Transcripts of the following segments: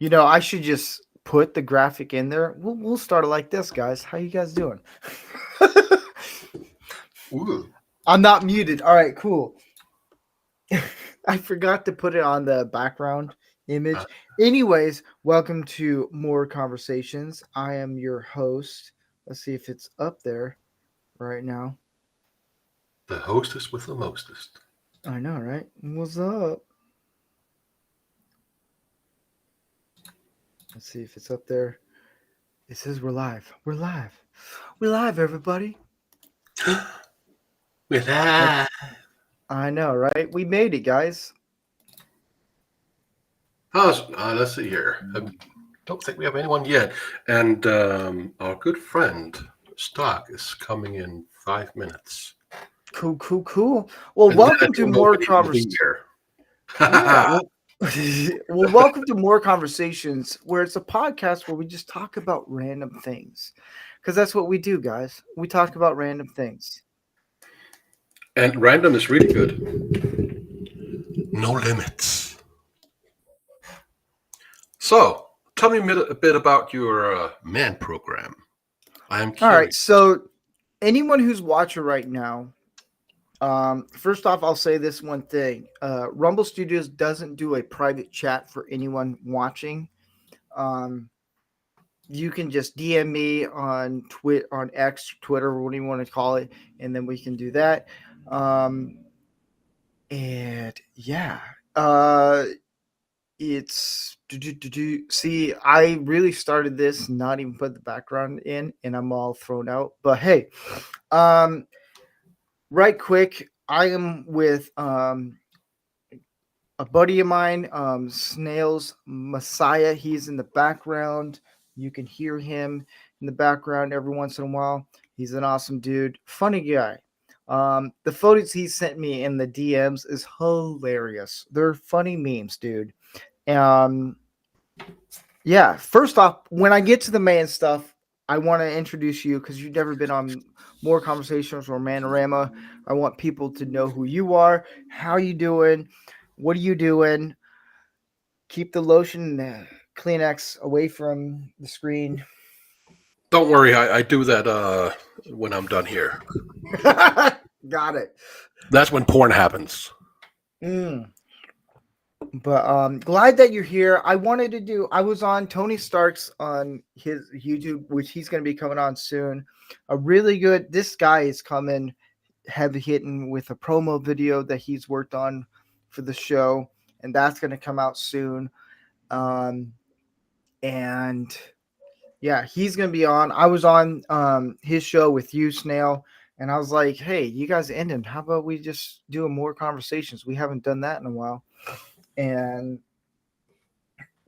I should just put the graphic in there. We'll start it like this, guys. How you guys doing? Ooh. I'm not muted. All right, cool. I forgot to put it on the background image. Uh, Anyways, welcome to More Conversations. I am your host. Let's see if it's up there right now. the hostess with the mostest. I know, right? What's up? Let's see if it's up there. It says we're live. We're live. We're live, everybody. With That that, I know, right? We made it, guys. let's see here. I don't think we have anyone yet. And our good friend Stock is coming in 5 minutes. Cool, cool, cool. Well, And then I welcome to don't know more when he will be convers. here. Yeah, well, well, welcome to More Conversations, where it's a podcast where we just talk about random things, because that's what we do, guys. We talk about random things. And random is really good. No limits. So, tell me a bit about your man program. I am All right, curious. so anyone who's watching right now, first off, I'll say this one thing: Rumble Studios doesn't do a private chat for anyone watching. Um, you can just DM me on on X, Twitter, what do you want to call it, and then we can do that. Um, and yeah, uh, it's see, I really started this not even put the background in, and I'm all thrown out. But hey, um, right quick, I am with a buddy of mine, Snails Messiah. He's in the background. You can hear him in the background every once in a while. He's an awesome dude, funny guy. The photos he sent me in the DMs is hilarious. They're funny memes, dude. Um, yeah. First off, when I get to the man stuff, I want to introduce you because you've never been on More Conversations or Manorama. I want people to know who you are, how you doing, what are you doing. Keep the lotion and Kleenex away from the screen. Don't worry, I do that when I'm done here. Got it. That's when porn happens. Mm. But glad that you're here. I wanted to do. I was on Tony Stark's on his YouTube, which he's going to be coming on soon. A really good. This guy is coming heavy hitting with a promo video that he's worked on for the show, and that's going to come out soon. And yeah, he's gonna be on. I was on his show with you, Snail, and I was like, "Hey, you guys ended. How about we just do more conversations? We haven't done that in a while." And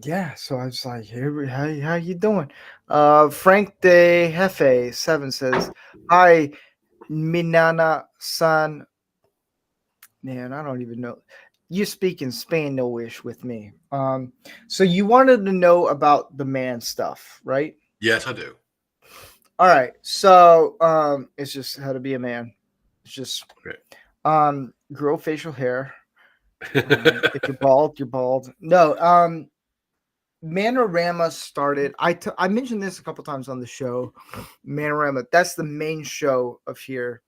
yeah, so I was like, "Hey, how you doing?" Frank de Jefe 7 says, "Hi, Minana San." Man, I don't even know. You speak in Spanish with me. So you wanted to know about the man stuff, right? Yes, I do. All right. So it's just how to be a man. It's just Okay. grow facial hair. If you're bald, you're bald. No, Manorama started. I mentioned this a couple times on the show. Manorama, that's the main show of here.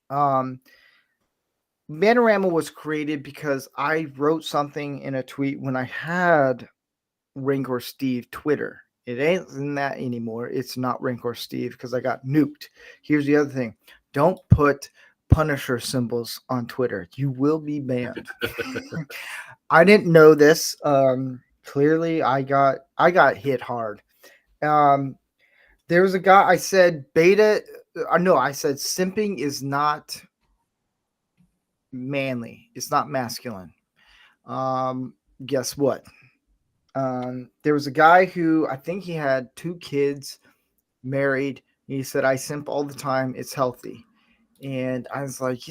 Um Manorama was created because I wrote something in a tweet when I had Rancor Steve Twitter. It ain't in that anymore. It's not Rancor Steve because I got nuked. Here's the other thing: don't put Punisher symbols on Twitter. You will be banned. I didn't know this. Clearly, I got hit hard. Um, there was a guy. I said beta. No, I said simping is not manly. It's not masculine. Guess what? There was a guy who I think he had 2 kids, married. He said, I simp all the time. It's healthy. And I was like,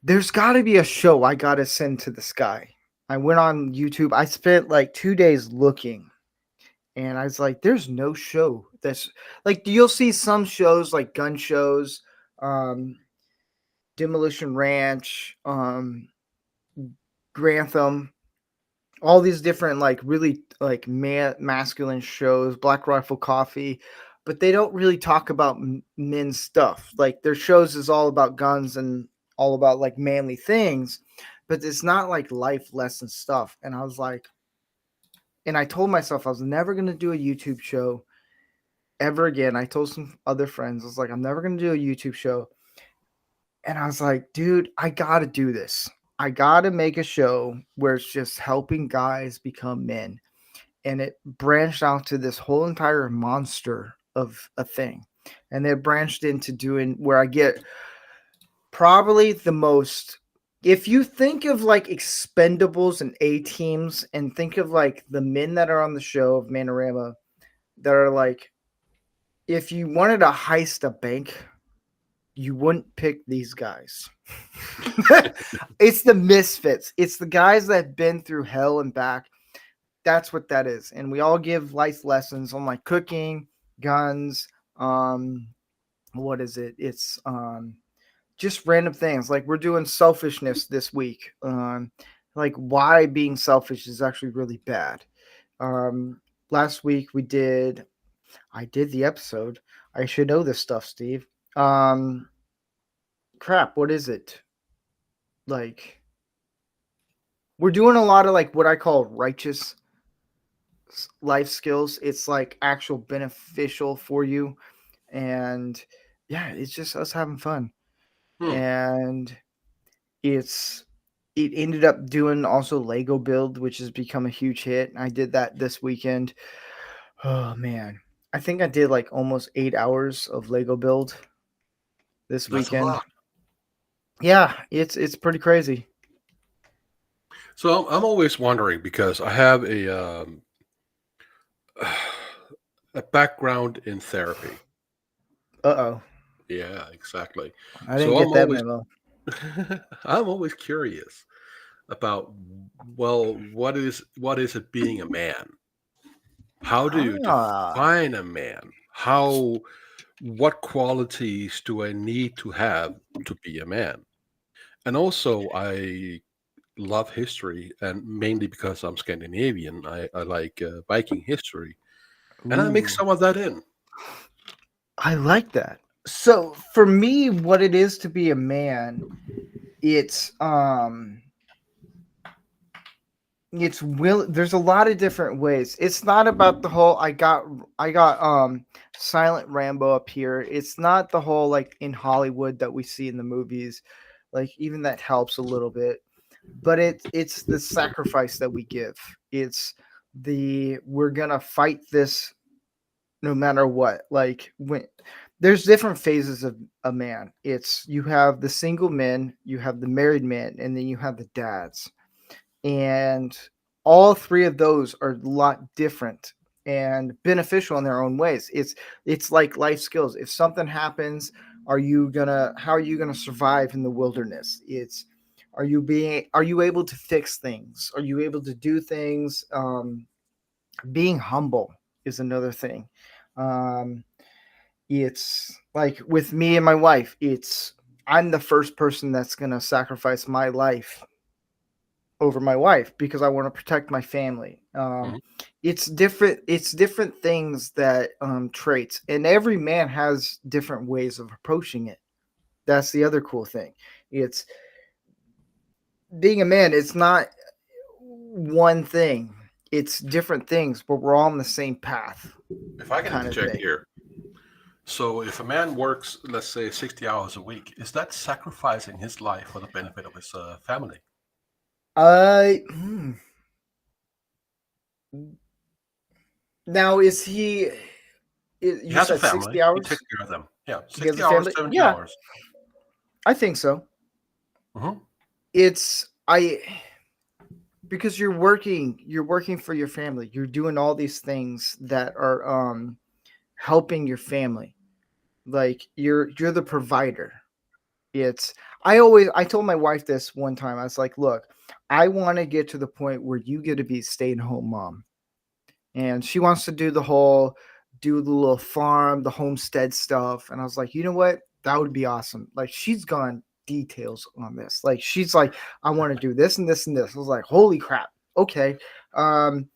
there's got to be a show I got to send to this guy. I went on YouTube. I spent like 2 days looking. And I was like, there's no show that's like, you'll see some shows like gun shows, um, Demolition Ranch, Grantham, all these different like really like masculine shows, Black Rifle Coffee, but they don't really talk about men's stuff. Like their shows is all about guns and all about like manly things, but it's not like life lesson stuff. And I was like, and I told myself I was never gonna do a YouTube show ever again. I told some other friends, I was like, I'm never gonna do a YouTube show. And I was like, dude, I gotta do this. I gotta make a show where it's just helping guys become men. And it branched out to this whole entire monster of a thing. And it branched into doing where I get probably the most. If you think of like Expendables and A Teams and think of like the men that are on the show of Manorama that are like, if you wanted to heist a bank, you wouldn't pick these guys. It's the misfits. It's the guys that have been through hell and back. That's what that is. And we all give life lessons on like cooking, guns, what is it? It's just random things. Like we're doing selfishness this week. Like why being selfish is actually really bad. Last week I did the episode. I should know this stuff, Steve. Crap, what is it? Like we're doing a lot of like what I call righteous life skills. It's like actual beneficial for you. And yeah, it's just us having fun. And it ended up doing also Lego build, which has become a huge hit. I did that this weekend. Oh man. I think I did like almost 8 hours of Lego build this That's a weekend. lot. Yeah, it's pretty crazy. So I'm always wondering because I have a background in therapy. Uh-oh. Yeah, exactly. I didn't So get that memo. I'm always curious about, well, what is it being a man? How do you define a man? What qualities do I need to have to be a man? And also, I love history, and mainly because I'm Scandinavian, I like Viking history, and I mix Ooh. some of that in. I like that. So for me, what it is to be a man, it's there's a lot of different ways. It's not about the whole I got silent Rambo up here. It's not the whole like in Hollywood that we see in the movies. Like even that helps a little bit. But it's the sacrifice that we give. It's we're gonna fight this no matter what. Like when there's different phases of a man. It's you have the single men, you have the married men, and then you have the dads. And all three of those are a lot different and beneficial in their own ways. It's like life skills. If something happens, how are you gonna survive in the wilderness? It's are you able to fix things? Are you able to do things? Being humble is another thing. Um, it's like with me and my wife, I'm the first person that's gonna sacrifice my life over my wife because I want to protect my family. Mhm. It's different. It's different things that traits, and every man has different ways of approaching it. That's the other cool thing. It's being a man. It's not one thing. It's different things, but we're all on the same path. If I can Kind of interject thing. here, so if a man works, let's say, 60 hours a week, is that sacrificing his life for the benefit of his family? Hmm. Now is he? He You has a said family. 60 He hours. takes care of them. Yeah, He has 60 a hours, family. 70 Yeah, hours. I think so. Mhm. It's because you're working for your family. You're doing all these things that are helping your family. Like you're the provider. It's I told my wife this one time. I was like, look, I want to get to the point where you get to be stay-at-home mom. And she wants to do the little farm, the homestead stuff. And I was like, you know what? That would be awesome. Like she's gone details on this. Like she's like, I want to do this and this and this. I was like, holy crap. okay, um,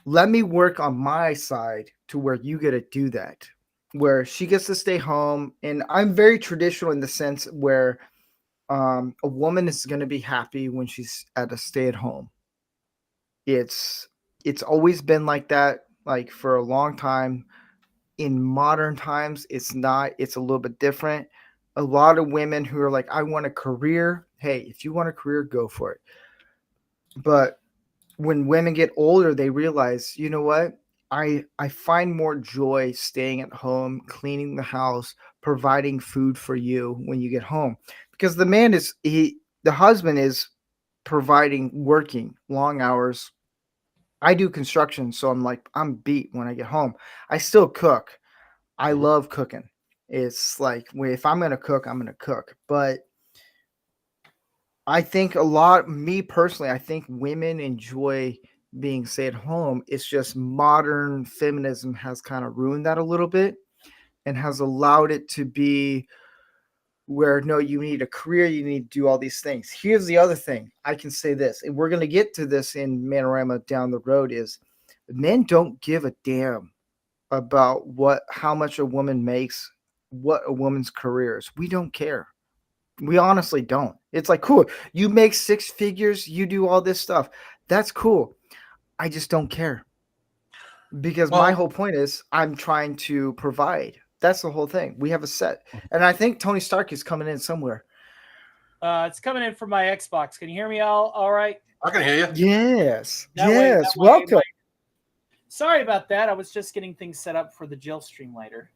let me work on my side to where you get to do that, where she gets to stay home. And I'm very traditional in the sense where a woman is going to be happy when she's at a stay at home. It's it's always been like that, like for a long time. In modern times, it's not. It's a little bit different. A lot of women who are like, I want a career. Hey, if you want a career, go for it. But when women get older, they realize, you know what? I find more joy staying at home, cleaning the house, providing food for you when you get home. Because the husband is providing, working long hours. I do construction, so I'm beat when I get home. I still cook. I Mhm. love cooking. It's like, if I'm gonna cook, I'm gonna cook. But I think me personally, I think women enjoy being stay at home. It's just modern feminism has kind of ruined that a little bit and has allowed it to be where no, you need a career, you need to do all these things. Here's the other thing I can say this, and we're going to get to this in Manorama down the road, is men don't give a damn about how much a woman makes, what a woman's career is. We don't care. We honestly don't. It's like, cool, you make six figures, you do all this stuff. That's cool. I just don't care because my Well, whole point is I'm trying to provide. That's the whole thing. We have a set. And I think Tony Stark is coming in somewhere. It's coming in from my Xbox. Can you hear me all right? I can hear you. Yes. That way, Welcome. Sorry about that. I was just getting things set up for the Jill stream later.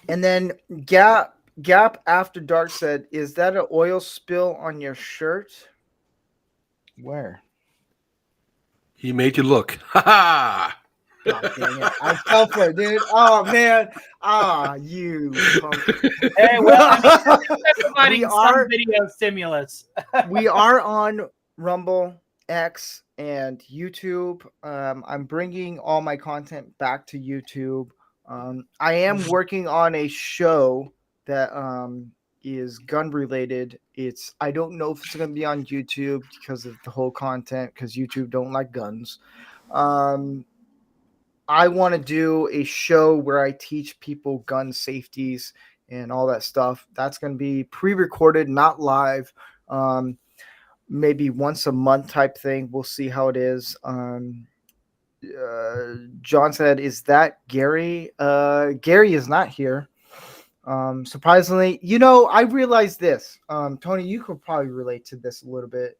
And then Gap After Dark said, "Is that an oil spill on your shirt?" Where? He made you look. Ha ha! God dang it. I fell for it, dude. Oh, man. You punk. Hey, well, I mean, providing some video stimulus. We are on Rumble, X, and YouTube. I'm bringing all my content back to YouTube. I am working on a show that is gun related. I don't know if it's going to be on YouTube because of the whole content, because YouTube don't like guns. I want to do a show where I teach people gun safeties and all that stuff. That's going to be pre-recorded, not live. Maybe once a month type thing. We'll see how it is. John said, "Is that Gary?" Gary is not here. Surprisingly, I realized this. Tony, you could probably relate to this a little bit.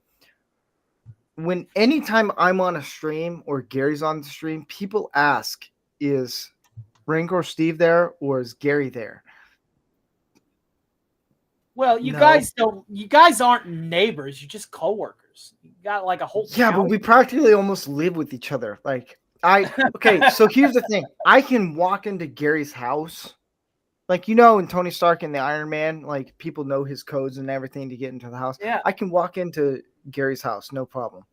Anytime I'm on a stream or Gary's on the stream, people ask, "Is Rancor Steve there or is Gary there?" Well, you guys aren't neighbors. You're just coworkers. You got like a whole but we practically almost live with each other. Okay, so here's the thing. I can walk into Gary's house. Like, in Tony Stark and the Iron Man, like, people know his codes and everything to get into the house. Yeah. I can walk into Gary's house, no problem.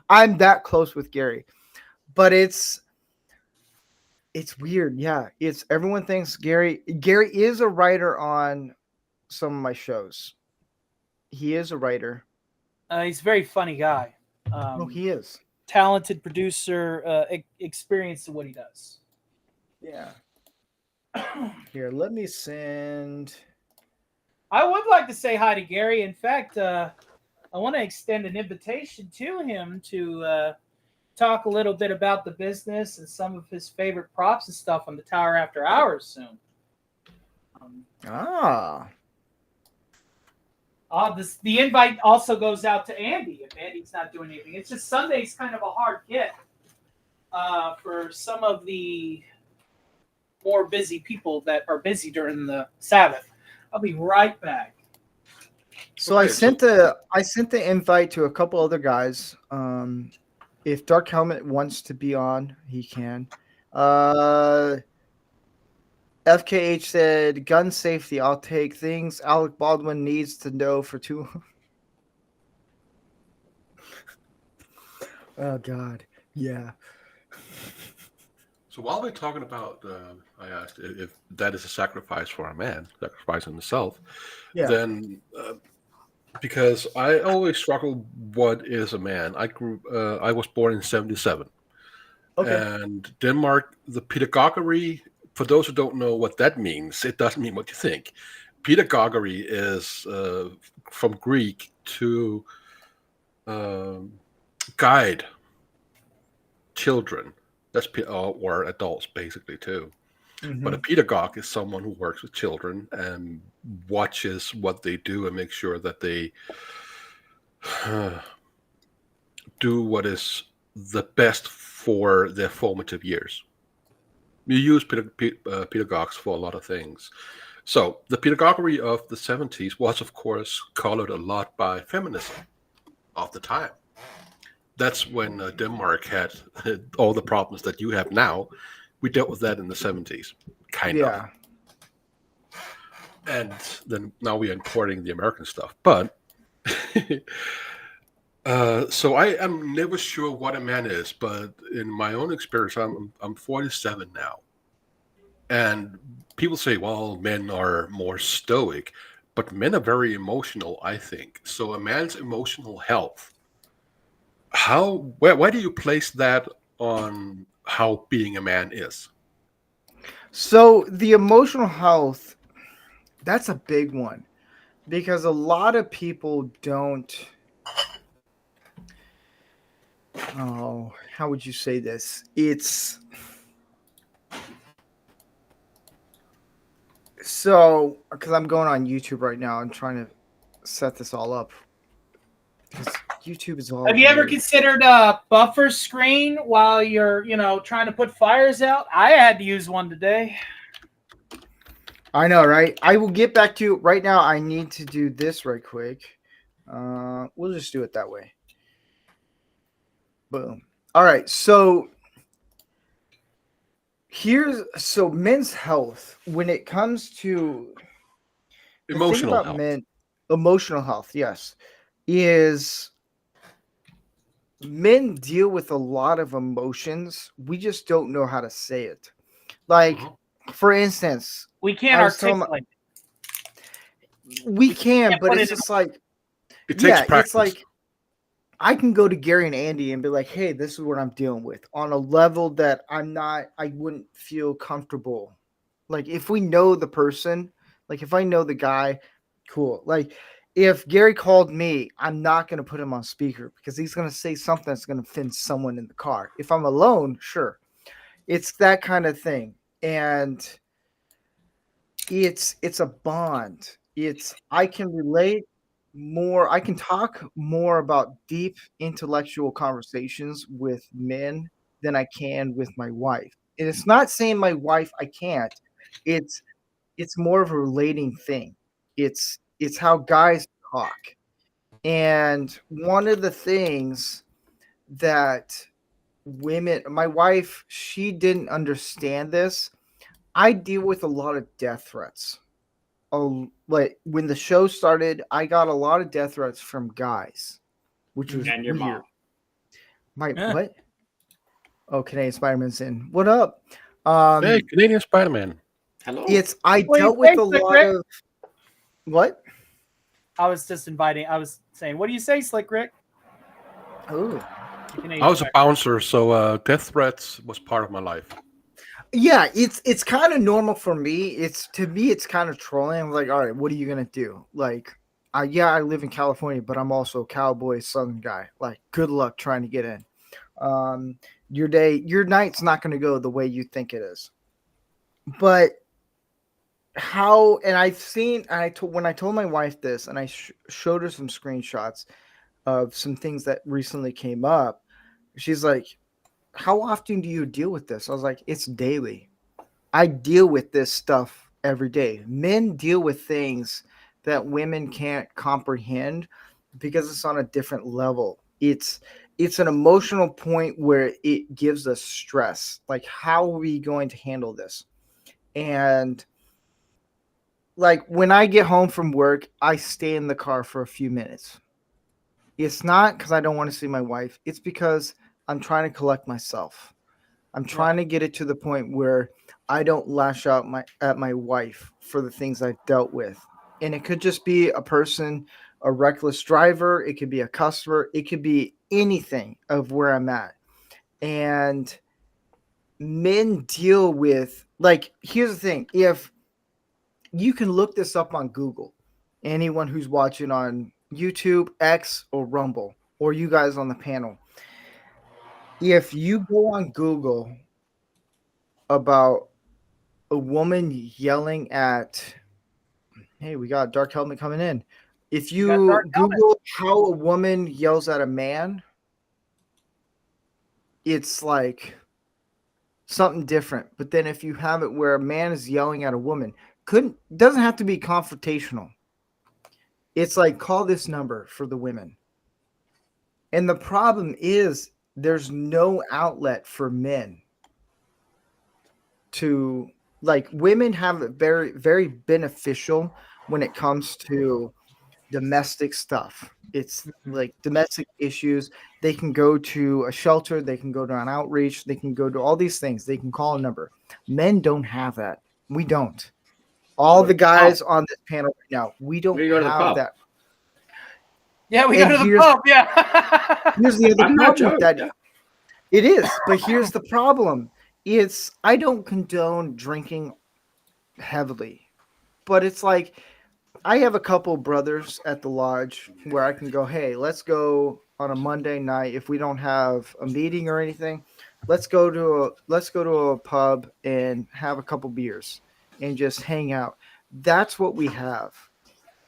I'm that close with Gary. But it's weird. Yeah. Everyone thinks Gary is a writer on some of my shows. He is a writer. He's a very funny guy. He is. Talented producer, experienced in what he does. Yeah. Here, let me send. I would like to say hi to Gary. In fact, I want to extend an invitation to him to talk a little bit about the business and some of his favorite props and stuff on the Tower After Hours soon. The invite also goes out to Andy if Andy's not doing anything. It's just Sunday's kind of a hard get for some of the more busy people that are busy during the Sabbath. I'll be right back. So I sent the invite to a couple other guys. If Dark Helmet wants to be on, he can. FKH said, "Gun safety. I'll take things Alec Baldwin needs to know for 2." Oh God, yeah. So while they're talking about, I asked if that is a sacrifice for a man, sacrificing himself. Yeah. Then because I always struggle. What is a man? I was born in '77, Okay. and Denmark. The pedagogy. For those who don't know what that means, it doesn't mean what you think. Pedagogy is from Greek to um, guide children. Or adults basically too. But a Mm-hmm. pedagogue is someone who works with children and watches what they do and makes sure that they do what is the best for their formative years. You use pedagogues for a lot of things. So the pedagogy of the '70s was, of course, colored a lot by feminism of the time. That's when Denmark had all the problems that you have now. We dealt with that in the '70s, kind of. Yeah. And then now we're importing the American stuff. But so I am never sure what a man is, but in my own experience, I'm 47 now, and people say, well, men are more stoic, but men are very emotional, I think. So a man's emotional health, where do you place that on how being a man is? So the emotional health, that's a big one because a lot of people don't. Oh, how would you say this? It's so because I'm going on YouTube right now. I'm trying to set this all up because YouTube is all. Have you ever weird. considered a buffer screen while you're, trying to put fires out? I had to use one today. I know, right? I will get back to you right now. I need to do this right quick. We'll just do it that way. Boom. All right. So men's health when it comes to the thing Emotional about health. men, emotional health, yes, is men deal with a lot of emotions. We just don't know how to say it. Like, Mhm. for instance, We can't I was telling articulate. we can, can't but put it's it in just like, It takes yeah, practice. it's like I can go to Gary and Andy and be like, hey, this is what I'm dealing with on a level that I wouldn't feel comfortable. Like, if we know the person, like, if I know the guy, cool. Like, if Gary called me, I'm not going to put him on speaker because he's going to say something that's going to offend someone in the car. If I'm alone, sure. It's that kind of thing. And it's a bond. I can relate more. I can talk more about deep intellectual conversations with men than I can with my wife. And it's not saying my wife I can't. It's it's more of a relating thing. It's how guys talk. And one of the things that my wife, she didn't understand this. I deal with a lot of death threats. Like when the show started, I got a lot of death threats from guys, which was And your weird. mom. My Eh. what? Oh, Canadian Spider-Man's in. What up? Hey, Canadian Spider-Man. Hello. I Wait, dealt with thanks, a Slick lot Rick. of what? I was just inviting. I was saying, what do you say, Slick Rick? Oh, I was a bouncer, so death threats was part of my life. yeah, it's kind of normal for me. It's kind of trolling. I'm like, all right, what are you gonna do? Like, I live in California, but I'm also a cowboy Southern guy. Like, good luck trying to get in. Your night's not gonna go the way you think it is. But how? And I've seen. When I told my wife this, and I showed her some screenshots of some things that recently came up. She's like, how often do you deal with this? I was like, it's daily. I deal with this stuff every day. Men deal with things that women can't comprehend because it's on a different level. It's an emotional point where it gives us stress. Like, how are we going to handle this? And like when I get home from work, I stay in the car for a few minutes. It's not because I don't want to see my wife. It's because I'm trying to collect myself. I'm trying to get it to the point where I don't lash out at my wife for the things I've dealt with. And it could just be a person a reckless driver. It could be a customer. It could be anything of where I'm at. And men deal with, like, here's the thing. If you can look this up on Google, anyone who's watching on YouTube, X, or Rumble, or you guys on the panel, if you go on Google about a woman yelling at, hey, we got Dark Helmet coming in. If you Google how a woman yells at a man, it's like something different. But then if you have it where a man is yelling at a woman, doesn't have to be confrontational. It's like, call this number for the women. And the problem is there's no outlet for men to, like, women have it very, very beneficial when it comes to domestic stuff. It's like domestic issues. They can go to a shelter. They can go to an outreach. They can go to all these things. They can call a number. Men don't have that. We don't. All the guys on this panel right now, we don't have that. Yeah, we go to the pub. Yeah. Here's the other problem with that. Yeah. It is, but here's the problem. I don't condone drinking heavily, but it's like, I have a couple brothers at the lodge where I can go, hey, let's go on a Monday night. If we don't have a meeting or anything, let's go to a pub and have a couple beers and just hang out. That's what we have.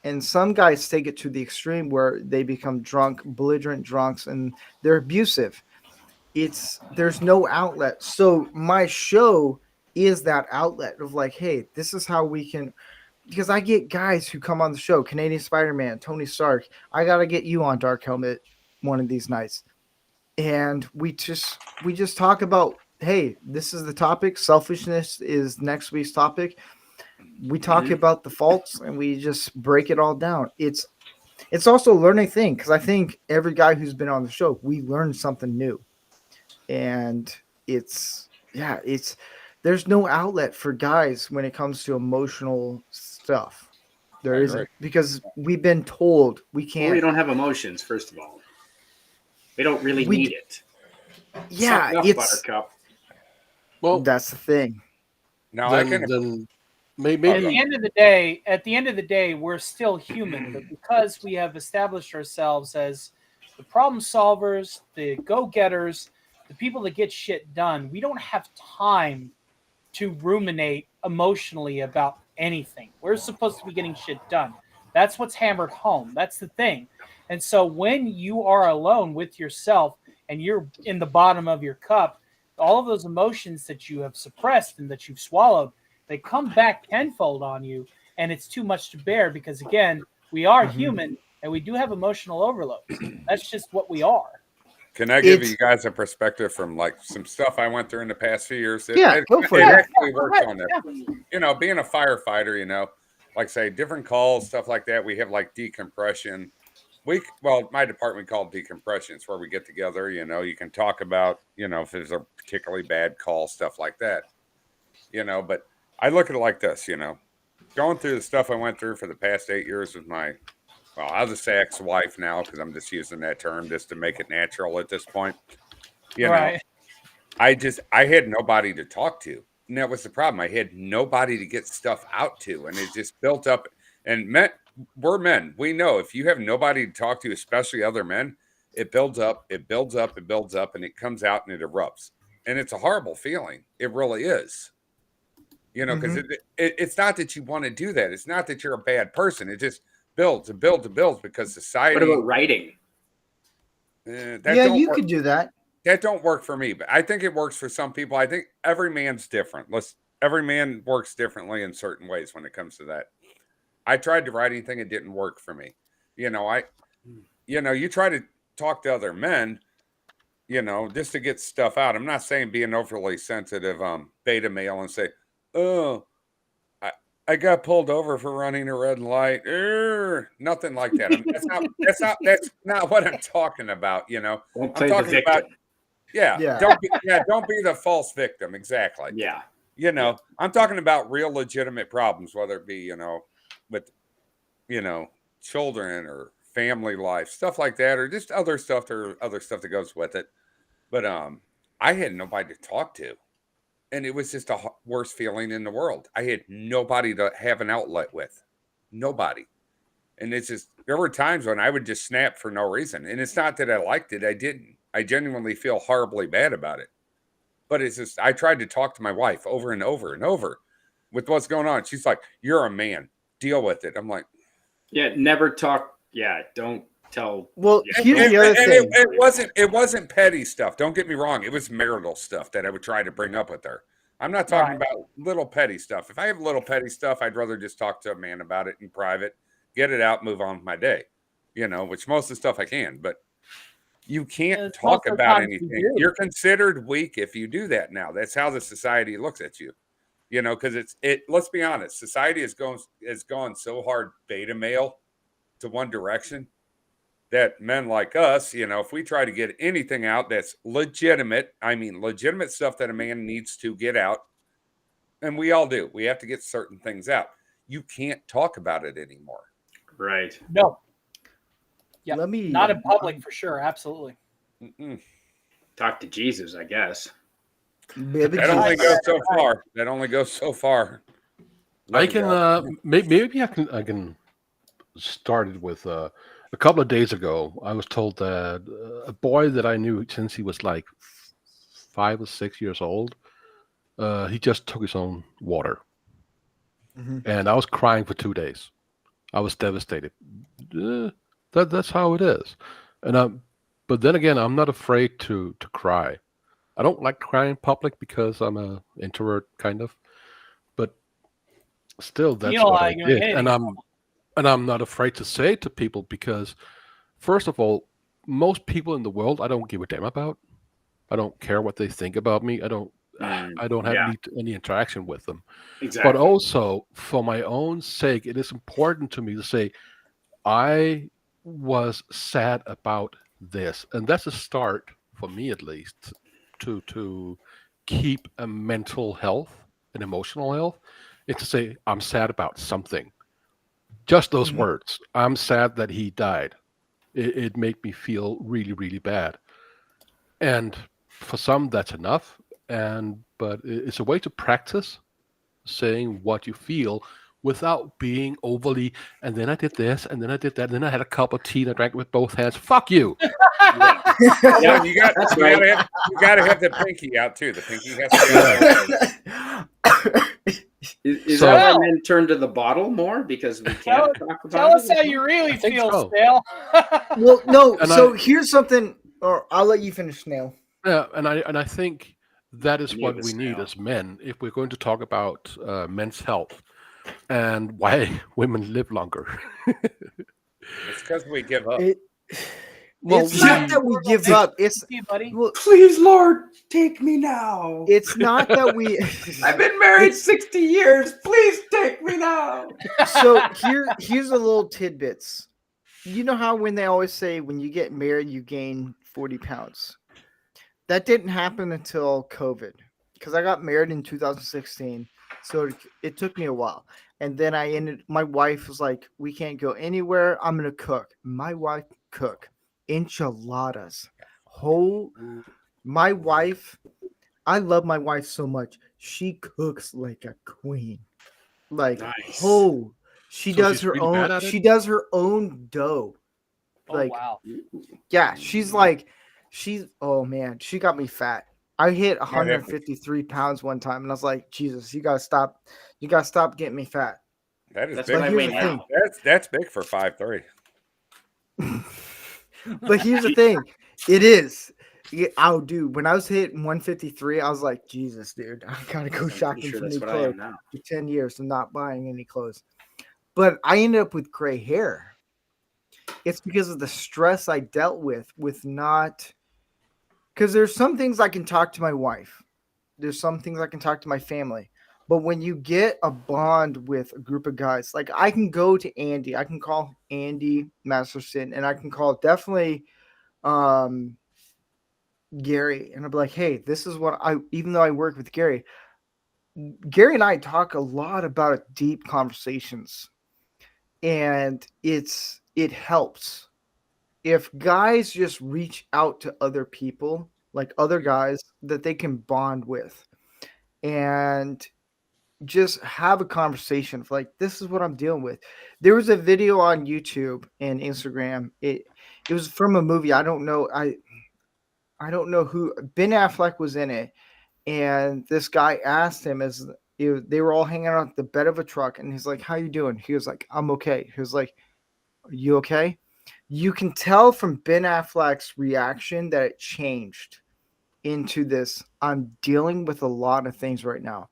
And some guys take it to the extreme where they become drunk, belligerent drunks, and they're abusive. There's no outlet. So my show is that outlet of like, hey, this is how we can, because I get guys who come on the show, Canadian Spider-Man, Tony Stark. I got to get you on Dark Helmet one of these nights. And we just talk about, hey, this is the topic. Selfishness is next week's topic. We talk about the faults and we just break it all down. It's also a learning thing, because I think every guy who's been on the show, we learned something new. And there's no outlet for guys when it comes to emotional stuff. There isn't, because we've been told we can't. Well, we don't have emotions, first of all. We don't really need it. Yeah, it's Buttercup. Well, that's the thing. Now then maybe at the end of the day, we're still human, but because we have established ourselves as the problem solvers, the go-getters, the people that get shit done, we don't have time to ruminate emotionally about anything. We're supposed to be getting shit done. That's what's hammered home. That's the thing. And so when you are alone with yourself and you're in the bottom of your cup, all of those emotions that you have suppressed and that you've swallowed, they come back tenfold on you, and it's too much to bear because, again, we are human and we do have emotional overload. That's just what we are. Can I give you guys a perspective from like some stuff I went through in the past few years? Go for it. It actually works on that. You know, being a firefighter, you know, like say different calls, stuff like that. We have like decompression. My department called decompression. It's where we get together. You know, you can talk about, you know, if there's a particularly bad call, stuff like that. You know, but I look at it like this. You know, going through the stuff I went through for the past 8 years with I'll just say ex-wife now because I'm just using that term just to make it natural at this point. You know, I had nobody to talk to. And that was the problem. I had nobody to get stuff out to. And it just built up. And we're men. We know if you have nobody to talk to, especially other men, it builds up, it builds up, it builds up, and it comes out and it erupts. And it's a horrible feeling. It really is. You know, because it's not that you want to do that. It's not that you're a bad person. It just builds and builds and builds because society. What about writing? You could do that. That don't work for me, but I think it works for some people. I think every man's different. Every man works differently in certain ways when it comes to that. I tried the writing thing; it didn't work for me. You know, you try to talk to other men, you know, just to get stuff out. I'm not saying being overly sensitive, beta male, and say, "Oh, I got pulled over for running a red light." Nothing like that. I mean, that's not what I'm talking about. You know, Don't play I'm talking the victim. about. Yeah. Don't be the false victim. Exactly. Yeah. You know, I'm talking about real legitimate problems, whether it be, you know, with, you know, children or family life, stuff like that, or just other stuff that goes with it. But I had nobody to talk to, and it was just the worst feeling in the world. I had nobody to have an outlet with, nobody. And it's just, there were times when I would just snap for no reason. And it's not that I liked it. I didn't. I genuinely feel horribly bad about it. But it's just, I tried to talk to my wife over and over and over with what's going on. She's like, you're a man. Deal with it. I'm like, yeah, never talk. Yeah, don't tell. Well, Yeah, here's the other thing. It wasn't petty stuff. Don't get me wrong. It was marital stuff that I would try to bring up with her. I'm not talking about little petty stuff. If I have little petty stuff, I'd rather just talk to a man about it in private, get it out, move on with my day, which most of the stuff I can, but you can't talk about anything. You're considered weak if you do that now. That's how the society looks at you, because let's be honest, society has gone so hard beta male to one direction that men like us, if we try to get anything out that's legitimate, I mean, legitimate stuff that a man needs to get out, and we all do, we have to get certain things out. You can't talk about it anymore. Right. No. Yeah. Let me not in public for sure. Absolutely. Talk to Jesus, I guess. That only goes so far. That only goes so far. I can maybe I can start it with a couple of days ago. I was told that a boy that I knew since he was like 5 or 6 years old, he just took his own water, and I was crying for 2 days. I was devastated. That's how it is, and but then again, I'm not afraid to cry. I don't like crying in public because I'm an introvert, kind of. But still, that's what I did, and I'm not afraid to say it to people because, first of all, most people in the world I don't give a damn about. I don't care what they think about me. I don't have any interaction with them. Exactly. But also, for my own sake, it is important to me to say, I was sad about this, and that's a start for me, at least, to keep a mental health and emotional health. It's to say I'm sad about something. Just those words. I'm sad that he died. It made me feel really, really bad. And for some, that's enough. But it's a way to practice saying what you feel without being overly, and then I did this, and then I did that, and then I had a cup of tea and I drank it with both hands. Fuck you. Yeah, you got to have the pinky out too. The pinky has to be out. Is that why men turn to the bottle more because we can't talk about it? Tell us how you really feel, Snail. Well, no. So here's something, or I'll let you finish, Snail. Yeah, and I think that is what we need as men if we're going to talk about men's health and why women live longer. It's because we give up. It's not that we give up. It's please, Lord, take me now. It's not that we. I've been married 60 years. Please take me now. So here's a little tidbits. You know how when they always say when you get married you gain 40 pounds. That didn't happen until COVID, because I got married in 2016. So it took me a while. And then my wife was like, we can't go anywhere. I'm going to cook. My wife cooked enchiladas. My wife, I love my wife so much. She cooks like a queen. Like, nice. She does her own. She does her own dough. Like, wow. Yeah, oh man, she got me fat. I hit 153 pounds one time, and I was like, Jesus, you gotta stop getting me fat. That's big. That's big for 5'3". But here's the thing, it is. Oh, dude, when I was hitting 153, I was like, Jesus, dude, I gotta go shopping for new clothes. For 10 years, I'm not buying any clothes. But I ended up with gray hair. It's because of the stress I dealt with not. Because there's some things I can talk to my wife. There's some things I can talk to my family. But when you get a bond with a group of guys, like I can go to Andy. I can call Andy Masterson, and I can call definitely Gary. And I'll be like, hey, this is what even though I work with Gary and I talk a lot about deep conversations. And it helps. if guys just reach out to other people, like other guys that they can bond with, and just have a conversation of like, this is what I'm dealing with. There was a video on YouTube and Instagram. It was from a movie. I don't know. I don't know who. Ben Affleck was in it, and this guy asked him they were all hanging out at the bed of a truck, and he's like, "How you doing?" He was like, "I'm okay." He was like, "Are you okay?" You can tell from Ben Affleck's reaction that it changed into this. I'm dealing with a lot of things right now.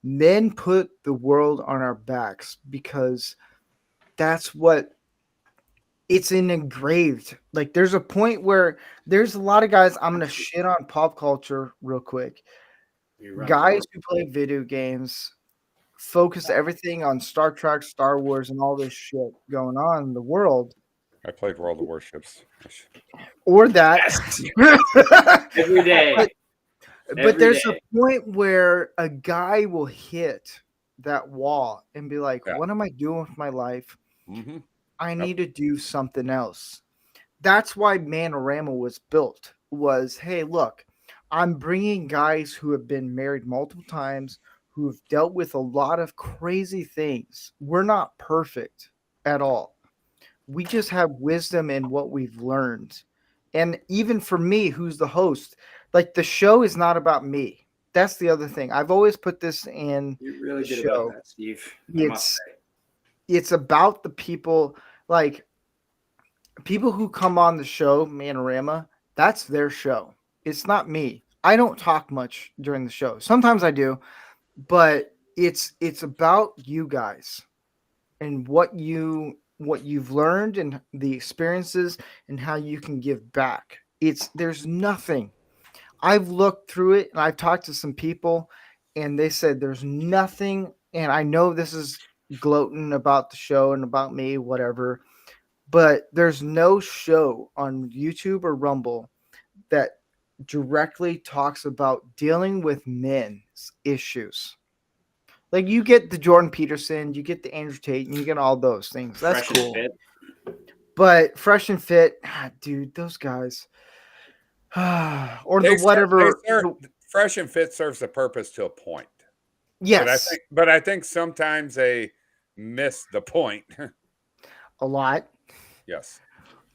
Men put the world on our backs because that's what it's engraved. Like there's a point where there's a lot of guys. I'm gonna shit on pop culture real quick. Guys who play video games focus everything on Star Trek, Star Wars, and all this shit going on in the world. I played World of Warships. Or that. Every day. But there's a point where a guy will hit that wall and be like, what am I doing with my life? Mm-hmm. I need to do something else. That's why Manorama was built, was, hey, look, I'm bringing guys who have been married multiple times, who have dealt with a lot of crazy things. We're not perfect at all. We just have wisdom in what we've learned. And even for me, who's the host, like the show is not about me. That's the other thing. I've always put this in You really the did show. about that, Steve. It's about the people, like people who come on the show, Manorama, that's their show. It's not me. I don't talk much during the show. Sometimes I do, but it's about you guys and what you've learned and the experiences and how you can give back. There's nothing. I've looked through it and I've talked to some people and they said there's nothing, and I know this is gloating about the show and about me, whatever, but there's no show on YouTube or Rumble that directly talks about dealing with men's issues. Like you get the Jordan Peterson, you get the Andrew Tate, and you get all those things. That's Fresh and cool. Fit. But Fresh and Fit, dude, those guys. Or They the whatever. Fresh and Fit serves the purpose to a point. Yes. But I think sometimes they miss the point. A lot. Yes.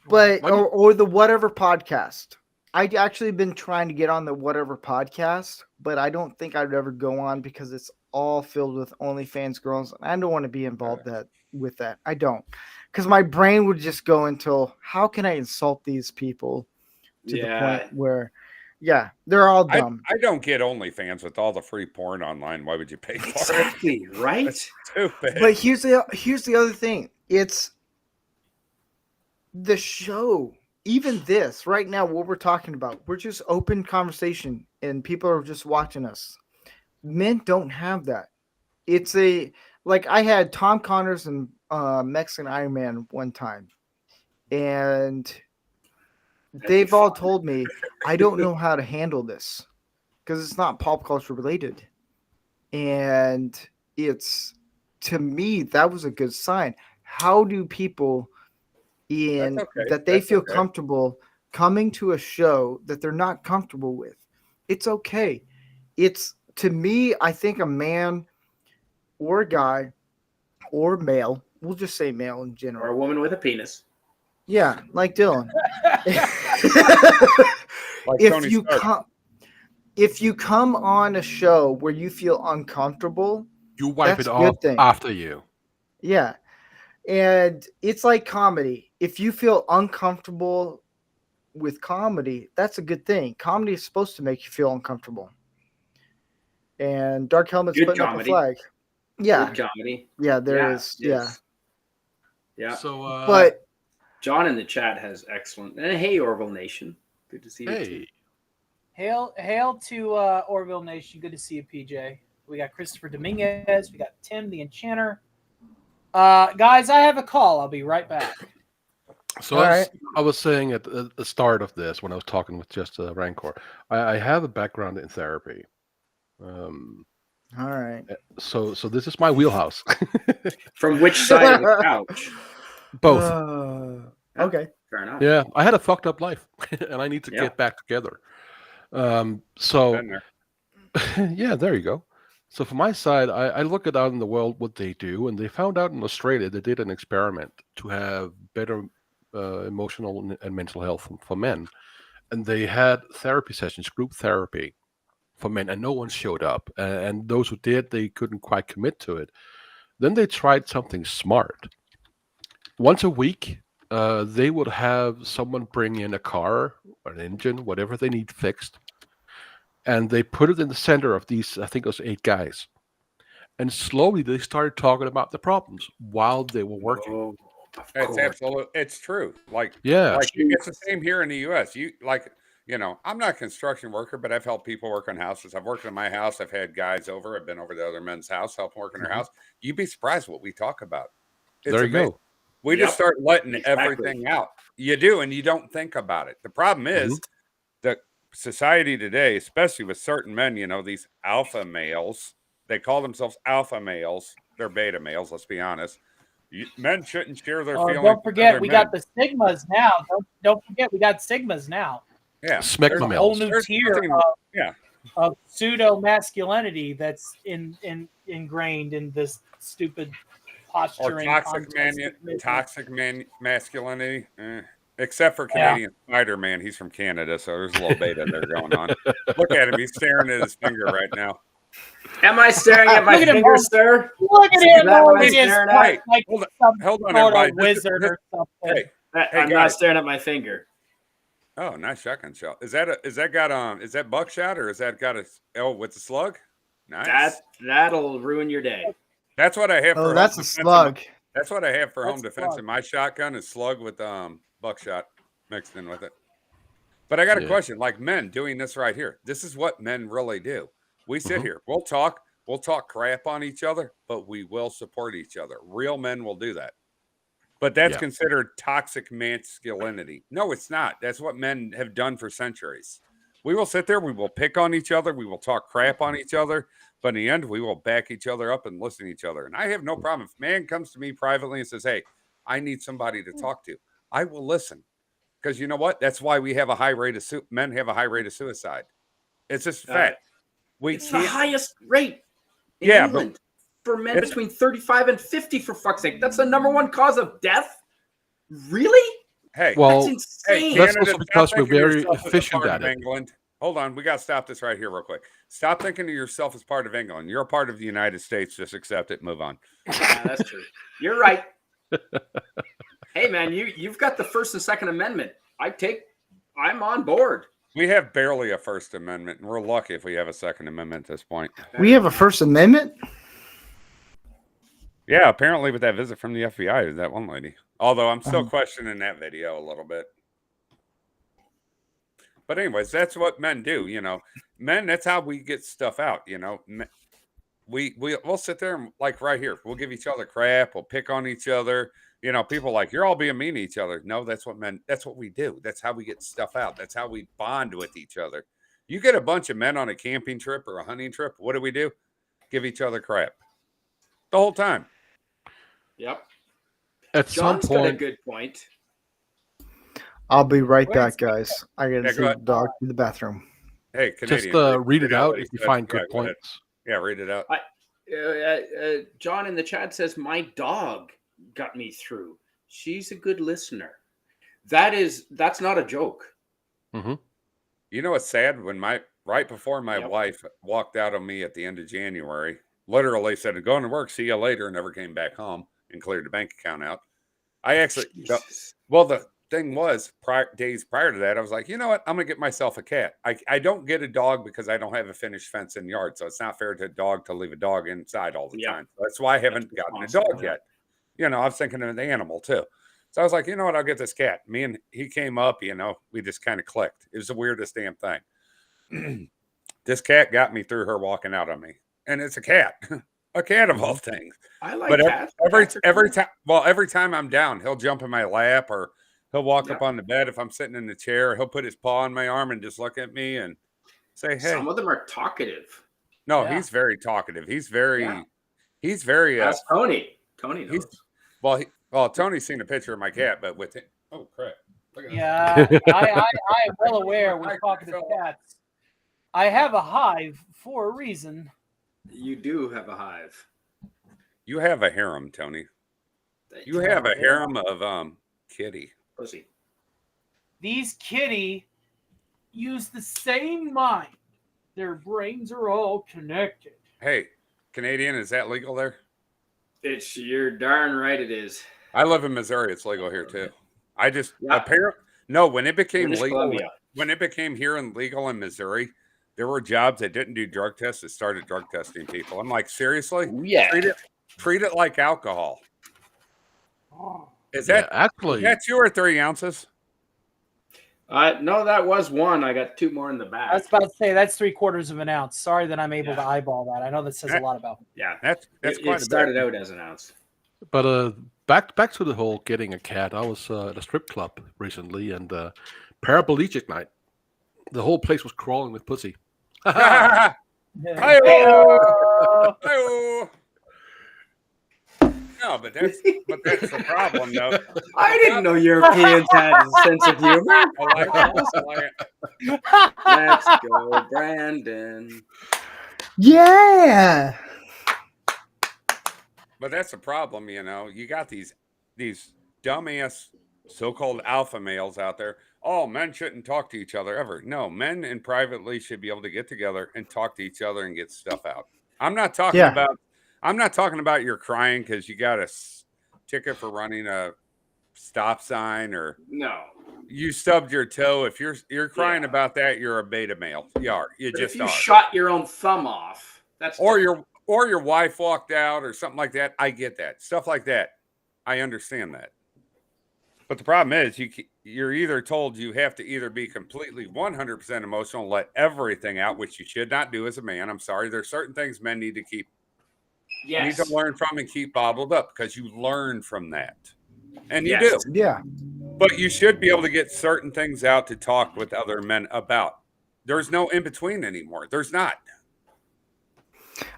But or the whatever podcast. I'd actually been trying to get on the whatever podcast, but I don't think I'd ever go on because it's all filled with OnlyFans girls. And I don't want to be involved with that. I don't. Because my brain would just go into how can I insult these people to the point where, they're all dumb. I don't get OnlyFans with all the free porn online. Why would you pay for Exactly, right? That's stupid. But here's the other thing. It's the show. Even this right now, what we're talking about, we're just open conversation and people are just watching us. Men don't have that. It's like I had Tom Connors and Mexican Iron Man one time, and they've all told me I don't know how to handle this because it's not pop culture related. And to me, that was a good sign. How do people that they feel comfortable coming to a show that they're not comfortable with? It's okay. It's, to me, I think a man or a guy or male, we'll just say male in general. Or a woman with a penis. Yeah, like Dylan. Like if you come on a show where you feel uncomfortable, you wipe that's it a good off thing. after you. Yeah. And it's like comedy. If you feel uncomfortable with comedy, that's a good thing. Comedy is supposed to make you feel uncomfortable. And Dark Helmet's Good putting comedy. up a flag. Yeah. Good comedy. Yeah, there is. Yes. Yeah. Yeah. So, But John in the chat has excellent. And hey, Orville Nation. Good to see you too. Hail to Orville Nation. Good to see you, PJ. We got Christopher Dominguez. We got Tim the Enchanter. Guys, I have a call. I'll be right back. So I was saying at the start of this, when I was talking with just Rancor, I have a background in therapy. all right. So this is my wheelhouse. From which side of the couch? Both. Okay. Fair enough. Yeah, I had a fucked up life, and I need to Yeah. get back together. So Been there. yeah, there you go. So from my side, I look at out in the world what they do, and they found out in Australia they did an experiment to have better emotional and mental health for men, and they had therapy sessions, group therapy for men, and no one showed up, and those who did, they couldn't quite commit to it. Then they tried something smart. Once a week, they would have someone bring in a car or an engine, whatever they need fixed, and they put it in the center of these, I think it was 8 guys. And slowly they started talking about the problems while they were working. Oh, of It's course. absolute. It's true. Yeah. Like it's the same here in the U.S. I'm not a construction worker, but I've helped people work on houses. I've worked in my house. I've had guys over. I've been over to other men's house, helping work in their house. You'd be surprised what we talk about. It's There you amazing. go. We Yep. just start letting Exactly. everything out. You do, and you don't think about it. The problem is that society today, especially with certain men, these alpha males, they call themselves alpha males. They're beta males, let's be honest. Men shouldn't share their feelings. Don't forget, with we other got the stigmas now. Don't forget, we got stigmas now. men. Yeah. Smack There's my A males. whole new There's tier nothing- yeah. of pseudo masculinity that's ingrained in this stupid posture Or and toxic masculinity. Except for Canadian Spider-Man. He's from Canada, so there's a little beta there going on. Look at him. He's staring at his finger right now. Am I staring at my Look at him, finger, Mom. sir? Look at Is him that what I'm holding his staring cup at? like Hold on, some hold on, sort everybody. of wizard or something. Hey, I'm guys. not staring at my finger. Oh, nice shotgun shell. Is that buckshot or is that got with the slug? Nice. That'll ruin your day. That's what I have for Oh, that's home a defense. slug. That's what I have for That's home a defense slug. in my shotgun is slug with buckshot mixed in with it. But I got a Yeah. question, like men doing this right here. This is what men really do. We sit here, we'll talk crap on each other, but we will support each other. Real men will do that. But that's Yeah. considered toxic masculinity. No, it's not. That's what men have done for centuries. We will sit there, we will pick on each other, we will talk crap on each other, but in the end, we will back each other up and listen to each other. And I have no problem. If a man comes to me privately and says, hey, I need somebody to talk to, I will listen. Because you know what? That's why we have a high rate of men have a high rate of suicide. It's just a fact. It's the highest rate in Yeah, England for men it's- between 35 and 50, for fuck's sake. That's the number one cause of death? Really? Hey, Well, That's insane. That's Canada, also because stop we're thinking of very yourself as a efficient part at of it. England. Hold on, we got to stop this right here real quick. Stop thinking of yourself as part of England. You're a part of the United States. Just accept it. Move on. Yeah, that's true. You're right. Hey, man, you've got the First and Second Amendment. I'm on board. We have barely a First Amendment, and we're lucky if we have a Second Amendment at this point. We have a First Amendment? Yeah, apparently with that visit from the FBI to that one lady. Although I'm still questioning that video a little bit. But anyways, that's what men do, Men, that's how we get stuff out, We'll sit there and like right here, we'll give each other crap, we'll pick on each other. People like, you're all being mean to each other. No, that's what we do. That's how we get stuff out. That's how we bond with each other. You get a bunch of men on a camping trip or a hunting trip, what do? Give each other crap. The whole time. Yep. At John's some got a point, good point. I'll be right Well, back, guys. I gotta Yeah, take go the ahead. dog to the bathroom. Hey, just Canadian. read it out what he if you said. find Yeah, good go ahead. points. Yeah, read it out. John in the chat says, my dog got me through. She's a good listener. That's not a joke. Hmm. You know what's sad? Right before my Yep. wife walked out on me at the end of January, literally said, going to work, see you later, and never came back home and cleared the bank account out. I actually, Jesus. well, the thing was, days prior to that, I was like, you know what? I'm going to get myself a cat. I don't get a dog because I don't have a finished fence in the yard. So it's not fair to a dog to leave a dog inside all the Yeah. time. That's why I haven't That's gotten a responsible, dog yeah. yet. I was thinking of the animal too. So I was like, you know what? I'll get this cat. Me and he came up, we just kind of clicked. It was the weirdest damn thing. This cat got me through her walking out on me. And it's a cat. A cat of all things. I like But cats. every Cats are cool. time, every time I'm down, he'll jump in my lap or he'll walk up Yeah. on the bed. If I'm sitting in the chair, he'll put his paw on my arm and just look at me and say, hey. Some of them are talkative. No, Yeah. he's very talkative. He's very, Yeah. he's very, That's Tony. Tony knows. well, Tony's seen a picture of my cat, but with him, oh crap. Yeah, I am well aware we're talking to cats. I have a hive for a reason. You do have a hive. You have a harem, Tony. You have a harem of kitty. Pussy. These kitty use the same mind. Their brains are all connected. Hey, Canadian, is that legal there? You're darn right it is. I live in Missouri. It's legal here too. I just Yeah. no, when it became British legal, Columbia. when it became here and legal in Missouri, there were jobs that didn't do drug tests that started drug testing people. I'm like, seriously? Yeah. Treat it like alcohol. Is Yeah, that actually, is that 2 or 3 ounces? No, that was one. I got 2 more in the back. I was about to say that's 3/4 of an ounce. Sorry that I'm able to eyeball that. I know that says a lot about me. Yeah, That's it quite started a bit. out as an ounce. but back to the whole getting a cat. I was at a strip club recently, and paraplegic night. The whole place was crawling with pussy. Hi-oh! Hey-oh! Hi-oh! No, but that's the problem, though. I didn't know Europeans had a sense of humor. I like it. Let's go, Brandon. Yeah. But that's the problem, you know. You got these dumbass so-called alpha males out there. Oh, men shouldn't talk to each other ever. No, men and privately should be able to get together and talk to each other and get stuff out. I'm not talking about you're crying because you got a ticket for running a stop sign or No. you stubbed your toe. If you're crying about that, you're a beta male. You are. You But just if you are. shot your own thumb off, that's Or your wife walked out or something like that. I get that. Stuff like that. I understand that. But the problem is you're either told you have to either be completely 100% emotional, let everything out, which you should not do as a man. I'm sorry. There's certain things men need to keep need to learn from and keep bottled up because you learn from that. And you do. Yeah. But you should be able to get certain things out to talk with other men about. There's no in between anymore. There's not.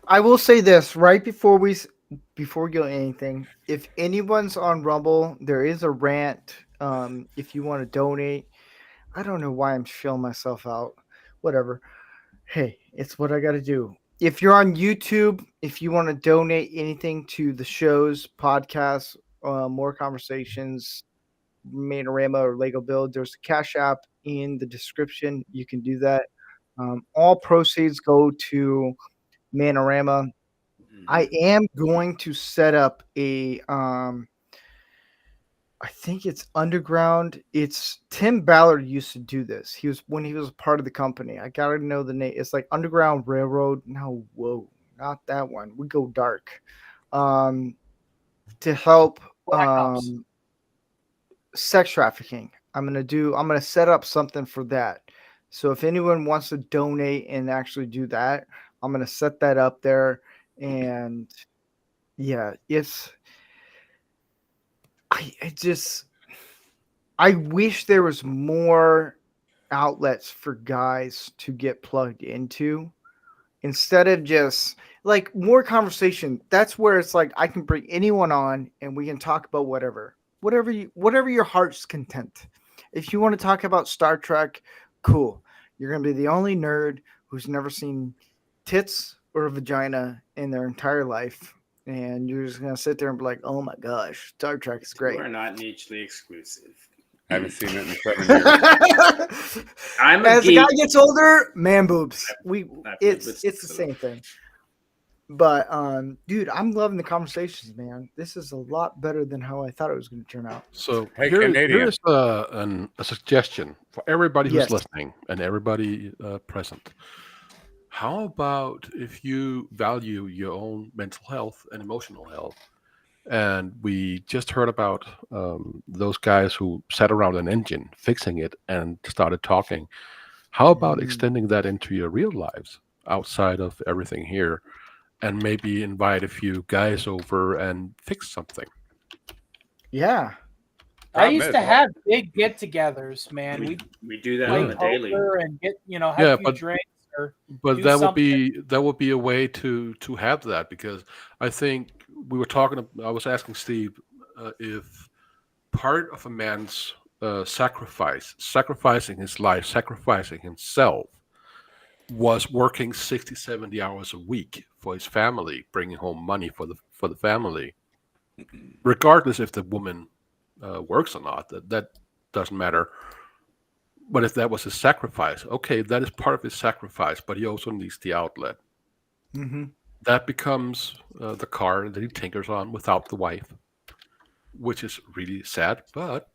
I will say this right before we go anything. If anyone's on Rumble, there is a rant. If you want to donate, I don't know why I'm feeling myself out. Whatever. Hey, it's what I got to do. If you're on YouTube, if you want to donate anything to the shows, podcasts, M.O.R Conversations, Manorama, or Lego Build, there's a Cash App in the description. You can do that. All proceeds go to Manorama. I am going to set up a I think it's underground. It's Tim Ballard used to do this. When he was a part of the company. I gotta know the name. It's like Underground Railroad. No, whoa, not that one. We go dark. To help sex trafficking. I'm gonna set up something for that. So if anyone wants to donate and actually do that, I'm gonna set that up there. And yeah, I wish there was more outlets for guys to get plugged into instead of just like more conversation. That's where it's like I can bring anyone on and we can talk about whatever your heart's content. If you want to talk about Star Trek, cool. You're gonna be the only nerd who's never seen tits or a vagina in their entire life. And you're just gonna sit there and be like, "Oh my gosh, Star Trek is great." We're not mutually exclusive. I haven't seen it in 7 years. As the guy gets older, man boobs. It's the same thing. But dude, I'm loving the conversations, man. This is a lot better than how I thought it was going to turn out. So Hey, here's a suggestion for everybody who's Yes. listening and everybody present. How about if you value your own mental health and emotional health? And we just heard about those guys who sat around an engine fixing it and started talking. How about extending that into your real lives outside of everything here, and maybe invite a few guys over and fix something? Yeah. I used to have big get-togethers, man. We do that play on the daily. poker and get have a few drinks. But do that something. would be a way to have that, because I think we were talking. I was asking Steve if part of a man's sacrificing his life, sacrificing himself, was working 60, 70 hours a week for his family, bringing home money for the family, regardless if the woman works or not. That doesn't matter. But if that was his sacrifice, okay, that is part of his sacrifice, but he also needs the outlet. Mm-hmm. That becomes the car that he tinkers on without the wife, which is really sad, but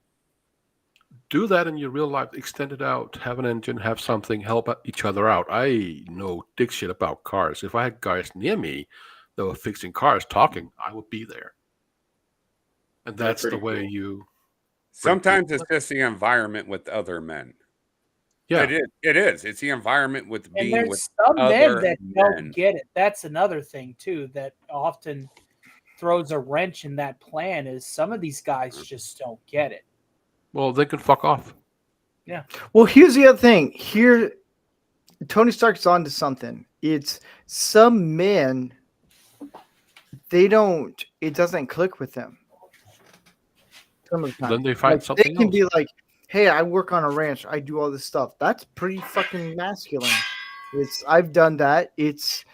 do that in your real life. Extend it out. Have an engine. Have something. Help each other out. I know dick shit about cars. If I had guys near me that were fixing cars, talking, I would be there. And that's the way you. Sometimes it's just the environment with other men. Yeah, It is. It's the environment with And being there's with some men other that men. don't get it. That's another thing too that often throws a wrench in that plan. Is some of these guys just don't get it. well, they can fuck off. Well, here's the other thing. Here, Tony Stark's onto something. It's some men, it doesn't click with them. Some of the time. Then they find Like, something they can else. be like, hey, I work on a ranch. I do all this stuff. That's pretty fucking masculine. I've done that. It's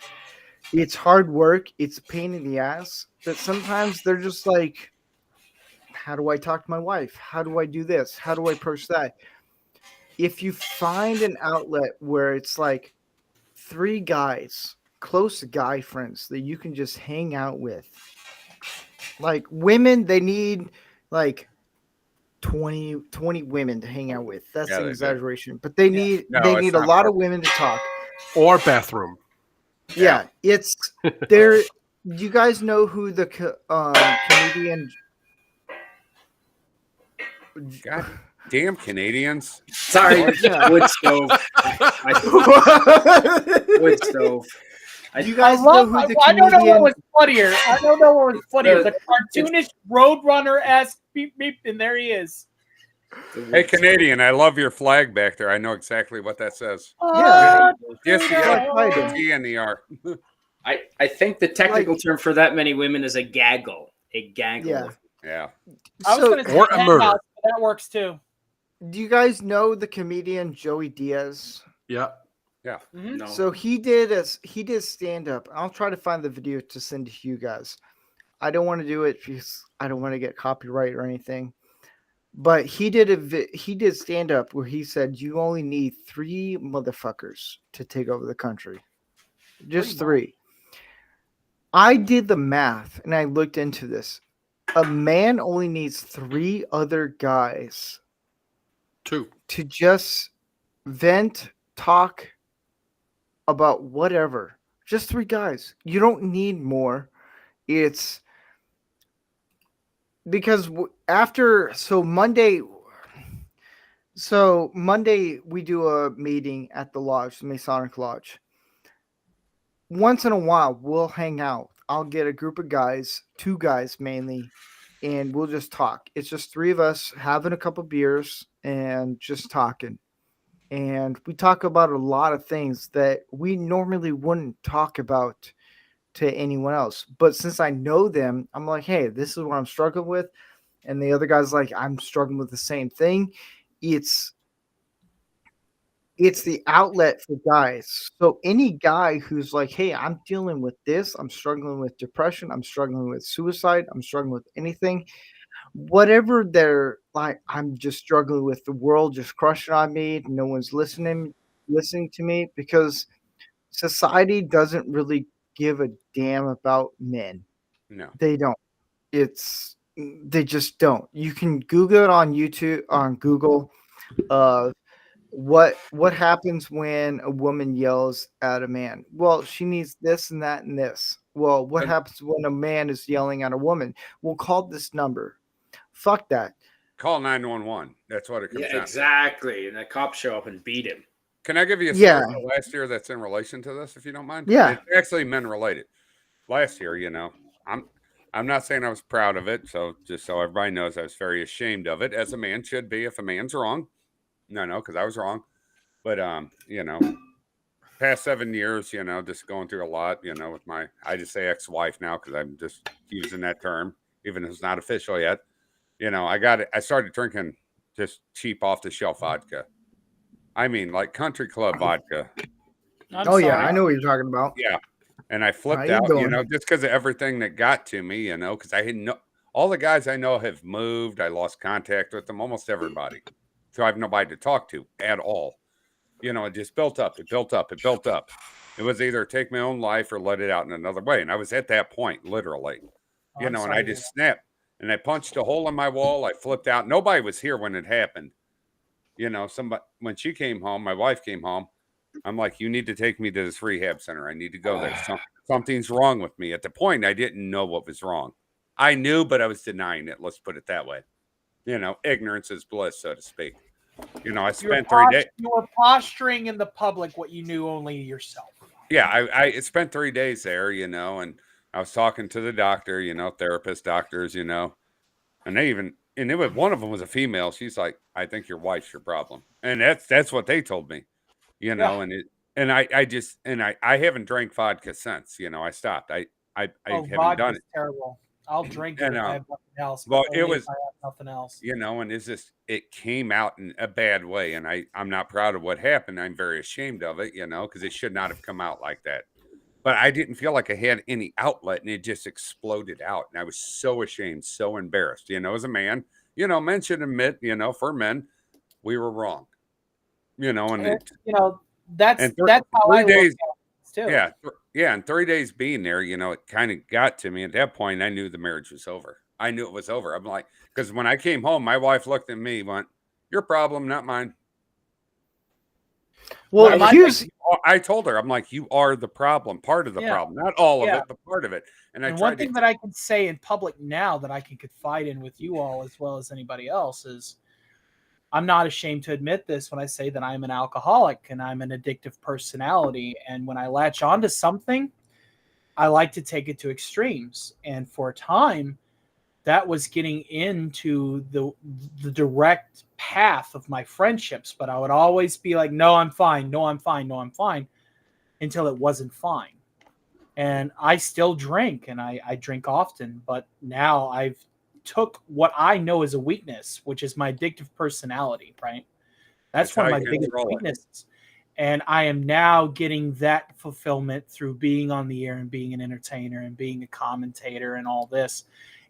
hard work. It's a pain in the ass. But sometimes they're just like, how do I talk to my wife? How do I do this? How do I approach that? If you find an outlet where it's like 3 guys, close guy friends that you can just hang out with. Like women, they need like 20 women to hang out with. That's Yeah, an they do. exaggeration, but they need No, they it's need a not lot fair. of women to talk. Or bathroom. Yeah, it's there. You guys know who the comedian? God damn Canadians. Sorry, Yeah. wood stove. Wood stove. Do you guys know who the I don't know what comedian? was funnier. I don't know what was funnier. The- The cartoonish Roadrunner-esque beep beep, and there he is. Hey, Canadian, I love your flag back there. I know exactly what that says. Yeah. Yes, the Black R, Friday. the T and the R. I think the technical term for that many women is a gaggle. A gaggle. Yeah. Yeah. I was So, going to say or a murder. Penthouse, but that works too. do you guys know the comedian Joey Diaz? Yeah. Mhm. No. So he did stand up. I'll try to find the video to send to you guys. I don't want to do it because I don't want to get copyright or anything. But he did stand up where he said you only need 3 motherfuckers to take over the country. Just 3. I did the math and I looked into this. A man only needs 3 other guys 2. to just vent, talk about whatever. Just 3 guys. You don't need more. It's because Monday we do a meeting at the lodge, the Masonic Lodge. Once in a while we'll hang out. I'll get a group of guys, 2 guys mainly, and we'll just talk. It's just 3 of us having a couple beers and just talking. And we talk about a lot of things that we normally wouldn't talk about to anyone else. But since I know them, I'm like, hey, this is what I'm struggling with. And the other guy's like, I'm struggling with the same thing. It's the outlet for guys. So any guy who's like, hey, I'm dealing with this, I'm struggling with depression, I'm struggling with suicide, I'm struggling with anything, whatever they're like, I'm just struggling with the world just crushing on me. No one's listening to me because society doesn't really give a damn about men. No. They don't. They just don't. You can Google it on YouTube, on Google. What happens when a woman yells at a man? Well, she needs this and that and this. Well, what happens when a man is yelling at a woman? We'll call this number. Fuck that. Call 911. That's what it comes Yeah, down exactly. And the cops show up and beat him. to. Can I give you a Yeah. story from last year that's in relation to this, if you don't mind? Yeah. It's actually men related. Last year, I'm not saying I was proud of it, so just so everybody knows, I was very ashamed of it, as a man should be if a man's wrong. No, because I was wrong. But past 7 years, just going through a lot, with I just say ex-wife now because I'm just using that term, even if it's not official yet. I started drinking just cheap off the shelf vodka. I mean, like country club vodka. I'm Oh yeah, sorry. I know what you're talking about. Yeah. And I How flipped you out, doing? just because of everything that got to me, because I had all the guys I know have moved. I lost contact with them, almost everybody. So I have nobody to talk to at all. It just built up. It built up. It built up. It was either take my own life or let it out in another way. And I was at that point, literally, I'm and sorry I to hear just snapped and I punched a hole in my wall. I flipped out. Nobody was here when it happened. Somebody, when she came home, my wife came home. I'm like, you need to take me to this rehab center. I need to go there. Something's wrong with me. At the point, I didn't know what was wrong. I knew, but I was denying it. Let's put it that way. Ignorance is bliss, so to speak. I spent 3 days. You were posturing in the public what you knew only yourself. Yeah, I spent 3 days there, and I was talking to the doctor, therapist doctors, and they even, and it was, one of them was a female. She's like, I think your wife's your problem. And that's what they told me, Yeah. and I haven't drank vodka since, I stopped. I haven't done it. Terrible. I'll drink it if I have nothing else. Well, but it only was, if I have nothing else. and it's just, it came out in a bad way. And I'm not proud of what happened. I'm very ashamed of it, because it should not have come out like that. But I didn't feel like I had any outlet, and it just exploded out. And I was so ashamed, so embarrassed, as a man, men should admit, for men, we were wrong, and that's how 3 I days, look at it too. yeah. And 3 days being there, it kind of got to me. At that point, I knew the marriage was over. I knew it was over. I'm like, because when I came home, my wife looked at me, went, your problem, not mine. Well, I told her, I'm like, you are the problem, part of the problem, not all of it, but part of it. And one thing that I can say in public now that I can confide in with you all as well as anybody else is, I'm not ashamed to admit this when I say that I'm an alcoholic and I'm an addictive personality. And when I latch onto something, I like to take it to extremes. And for a time, that was getting into the direct path of my friendships. But I would always be like, no, I'm fine. No, I'm fine. No, I'm fine. Until it wasn't fine. And I still drink, and I drink often. But now I've took what I know is a weakness, which is my addictive personality, right? That's one of my biggest weaknesses. And I am now getting that fulfillment through being on the air and being an entertainer and being a commentator and all this.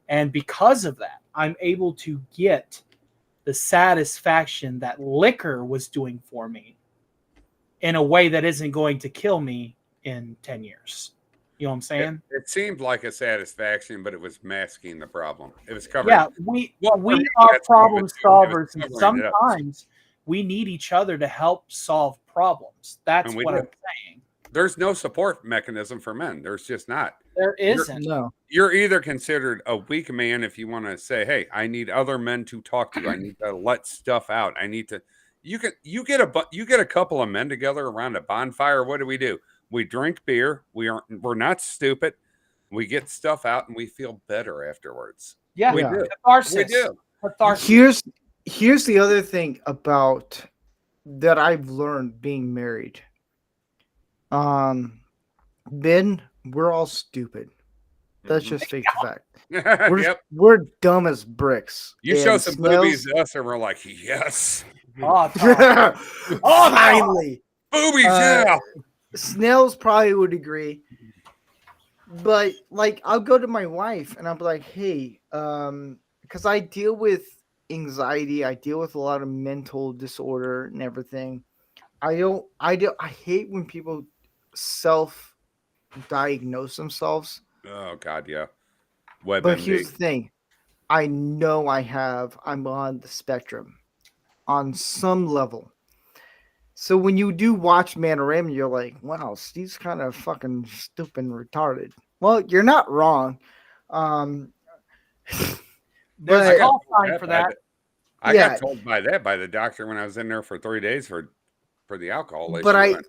And because of that, I'm able to get the satisfaction that liquor was doing for me in a way that isn't going to kill me in 10 years. You know what I'm saying? It seemed like a satisfaction, but it was masking the problem. It was covering. Yeah, we are problem solvers, and sometimes we need each other to help solve problems. That's what I'm saying. There's no support mechanism for men. There's just not. There isn't. You're either considered a weak man if you want to say, "Hey, I need other men to talk to. I need to let stuff out. I need to." You get a couple of men together around a bonfire. What do? We drink beer. We're not stupid. We get stuff out and we feel better afterwards. Yeah, we do. Catharsis. We do. Catharsis. Here's the other thing about that I've learned being married. Ben, we're all stupid. Let's just face the fact. We're dumb as bricks. You show some boobies to us and we're like, yes. Oh, finally. Boobies, yeah. Snails probably would agree. But like I'll go to my wife and I'll be like, hey, because I deal with anxiety, I deal with a lot of mental disorder and everything. I hate when people self-diagnose themselves. Oh God, yeah. But here's the thing. I know I'm on the spectrum on some level. So when you do watch Manorama, you're like, wow, Steve's kind of fucking stupid and retarded. Well, you're not wrong. There's a call sign for that. I got told by the doctor when I was in there for 3 days for the alcohol issue.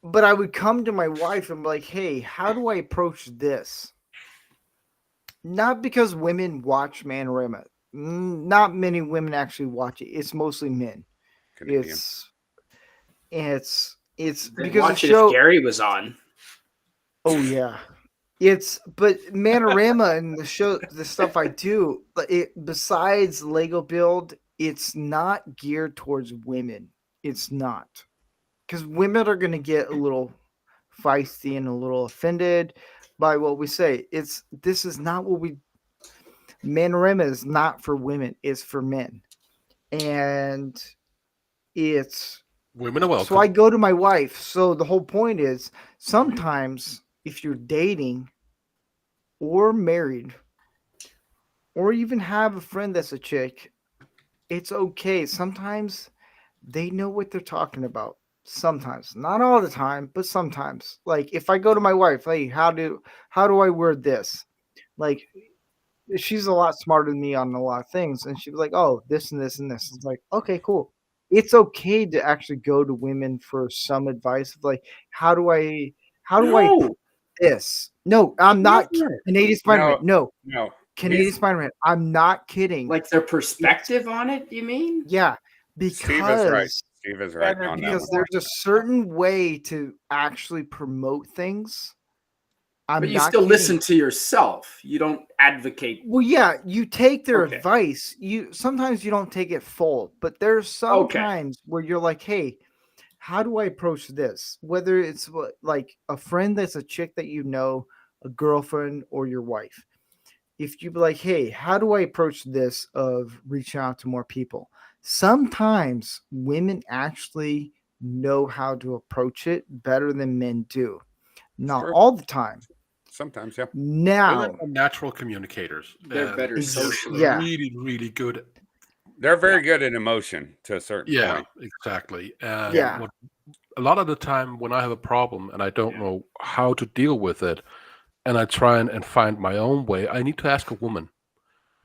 But I would come to my wife and be like, hey, how do I approach this? Not because women watch Manorama. Not many women actually watch it. It's mostly men. Canadian. It's because watch the show, if Gary was on. Oh yeah. But Manorama and the show, the stuff I do, besides Lego build, it's not geared towards women. It's not. Because women are going to get a little feisty and a little offended by what we say. This is not what we. Manorama is not for women. It's for men, and it's. Women are welcome. So I go to my wife. So the whole point is sometimes if you're dating or married or even have a friend that's a chick, it's okay. Sometimes they know what they're talking about. Sometimes, not all the time, but sometimes. Like if I go to my wife, hey, how do I word this? Like she's a lot smarter than me on a lot of things, and she's like, oh, this and this and this. It's like, okay, cool. It's okay to actually go to women for some advice of like, how do I No. this? No, I'm not Never. Canadian Spider-Man. No, No. Canadian Spider-Man. I'm not kidding. Like their perspective on it, you mean? Yeah, Steve is right. because Steve is right on that because one. there's a certain way to actually promote things. I'm But you not still kidding. listen to yourself. You don't advocate. Well, yeah, you take their Okay. advice. You sometimes you don't take it full, but there's some Okay. times where you're like, hey, how do I approach this? Whether it's like a friend that's a chick that you know, a girlfriend, or your wife. If you be like, hey, how do I approach this of reaching out to more people? Sometimes women actually know how to approach it better than men do. Not Sure. all the time. Sometimes, yeah. Now, Women are natural communicators. They're and better they're socially. Yeah. really, really good. They're very good at emotion to a certain Yeah, point. exactly. Yeah. A lot of the time when I have a problem and I don't know how to deal with it, and I try and find my own way, I need to ask a woman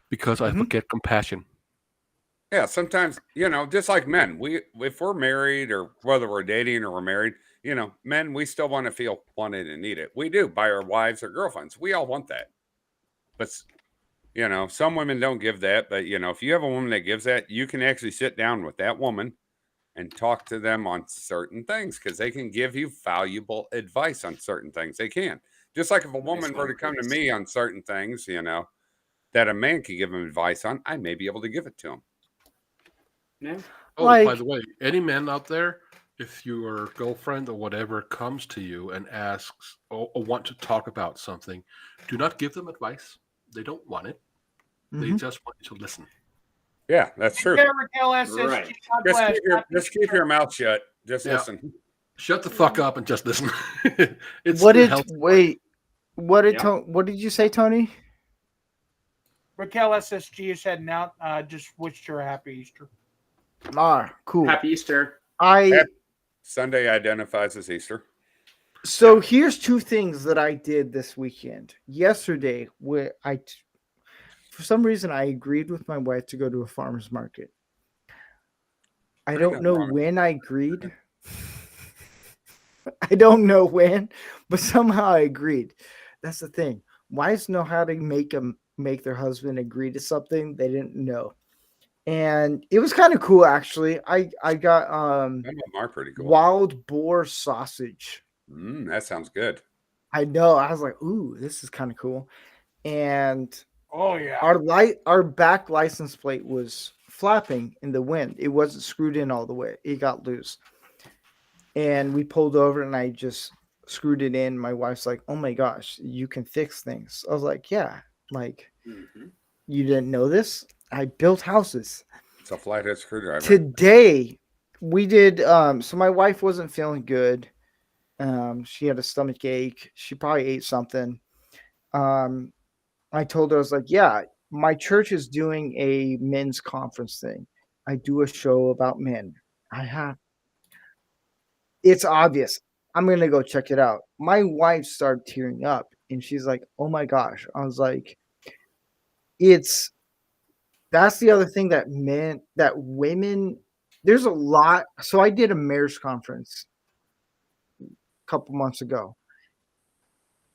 because I Mhm. forget compassion. Yeah, sometimes, just like men, if we're married or whether we're dating or we're married, men, we still want to feel wanted and needed. We do by our wives or girlfriends. We all want that. But, some women don't give that. But, if you have a woman that gives that, you can actually sit down with that woman and talk to them on certain things because they can give you valuable advice on certain things. They can. Just like if a woman were to come to me on certain things, that a man could give him advice on, I may be able to give it to him. Yeah. Oh, by Like- the way, any men out there, if your girlfriend or whatever comes to you and asks or want to talk about something, do not give them advice. They don't want it. They Mhm. just want you to listen. Yeah, that's true. Yeah, Raquel SSG, Right. God bless. Just keep your mouth shut. Just Yeah. listen. Shut the fuck up and just listen. It's what the did health- what did Yeah. what did you say, Tony? Raquel SSG is heading out. Just wished her a happy Easter. Cool. Happy Easter. Sunday identifies as Easter. So here's two things that I did this weekend. Yesterday, where for some reason I agreed with my wife to go to a farmer's market. I Ain't don't nothing know wrong with when I agreed. I don't know when, but somehow I agreed. That's the thing. Wives know how to make their husband agree to something they didn't know. And it was kind of cool actually. I got M.O.R pretty cool. wild boar sausage. That sounds good. I know. I was like, ooh, this is kind of cool. And Oh yeah. our back license plate was flapping in the wind. It wasn't screwed in all the way. It got loose. And we pulled over and I just screwed it in. My wife's like, oh my gosh, you can fix things. I was like, yeah, like you didn't know this? I built houses. It's a flathead screwdriver. Today we did so my wife wasn't feeling good. She had a stomach ache. She probably ate something. I told her, I was like, yeah, my church is doing a men's conference thing. I do a show about men. It's obvious. I'm going to go check it out. My wife started tearing up and she's like, oh my gosh. I was like, that's the other thing that women, there's a lot. So I did a marriage conference a couple months ago.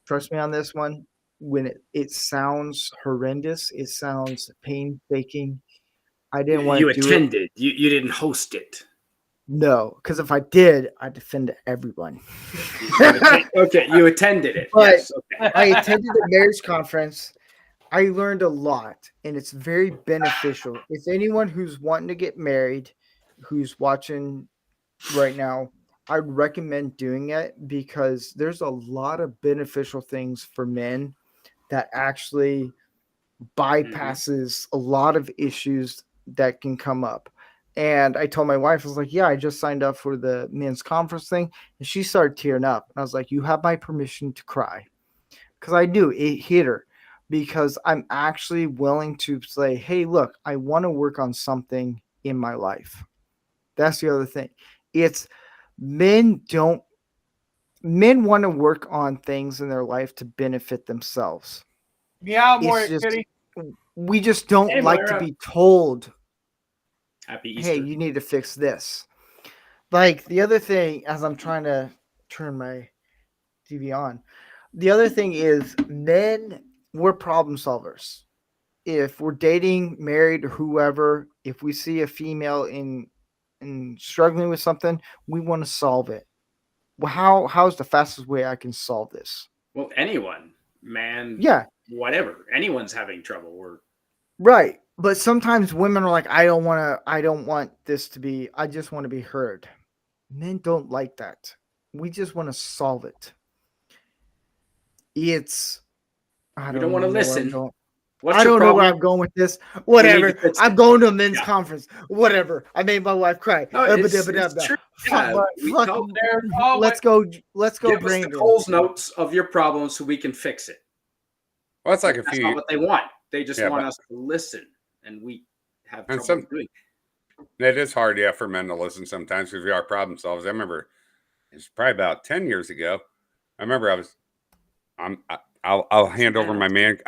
Trust me on this one. When it sounds horrendous, it sounds painstaking. I didn't want You to do attended. it. You didn't host it. No, because if I did, I'd defend everyone. Okay, you attended it. But- Yes. Okay. I attended a marriage conference. I learned a lot, and it's very beneficial. If anyone who's wanting to get married, who's watching right now, I'd recommend doing it because there's a lot of beneficial things for men that actually bypasses a lot of issues that can come up. And I told my wife, I was like, yeah, I just signed up for the men's conference thing. And she started tearing up. And I was like, you have my permission to cry. Because I knew it hit her. Because I'm actually willing to say, hey, look, I want to work on something in my life. That's the other thing. It's men want to work on things in their life to benefit themselves. Yeah, more It's just, kitty. we just don't Hey, like to Moira. be told, Happy Easter. hey, you need to fix this. Like the other thing, as I'm trying to turn my TV on, the other thing is men, we're problem solvers. If we're dating, married, or whoever, if we see a female in struggling with something, we want to solve it. Well, how's the fastest way I can solve this? Well, anyone, man, Yeah, whatever. Anyone's having trouble. right. But sometimes women are like, I don't want this to be, I just want to be heard. Men don't like that. We just want to solve it. It's, I We don't want to even know where I'm listen. going. What's I your don't know where problem? I'm going with this. We need Whatever. to fix I'm it. going to a men's Yeah. conference. Whatever. I made my wife cry. No, it's true. Fuck, Yeah, we fuck. told- There. Oh, Let's go. Let's go, Give us the Brandon. Coles notes of your problem so we can fix it. Well, it's like a That's few. not what they want. They just Yeah, want but- us to listen, and we have And trouble doing it. It is hard, yeah, for men to listen sometimes because we are problem solvers. I remember it's probably about 10 years ago. I remember I'll hand over my man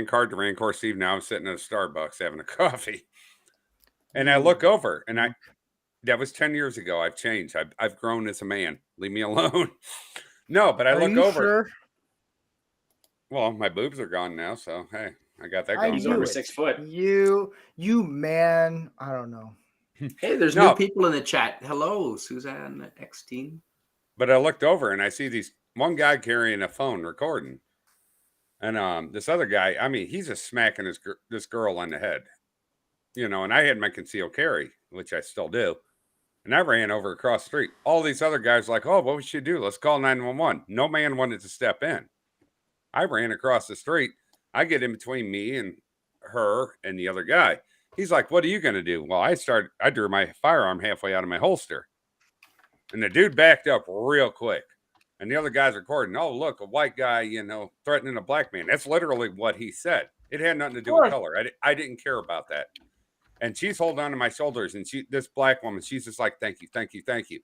card to Rancor Steve. Now I'm sitting at a Starbucks having a coffee, and I look over, and that was 10 years ago. I've changed. I've grown as a man. Leave me alone. No, but I Are look you over. sure? Well, my boobs are gone now, so hey, I got that I going. He's knew over it. 6 foot. You man. I don't know. Hey, there's No. new people in the chat. Hello, Suzanne X-Teen. But I looked over and I see one guy carrying a phone recording, and this other guy. I mean, he's just smacking this girl on the head, And I had my concealed carry, which I still do, and I ran over across the street. All these other guys were like, oh, what we should do? Let's call 911. No man wanted to step in. I ran across the street. I get in between me and her and the other guy. He's like, what are you going to do? Well, I drew my firearm halfway out of my holster. And the dude backed up real quick. And the other guy's recording, oh, look, a white guy, threatening a black man. That's literally what he said. It had nothing to do with color. I didn't care about that. And she's holding on to my shoulders. And this black woman, she's just like, thank you, thank you, thank you.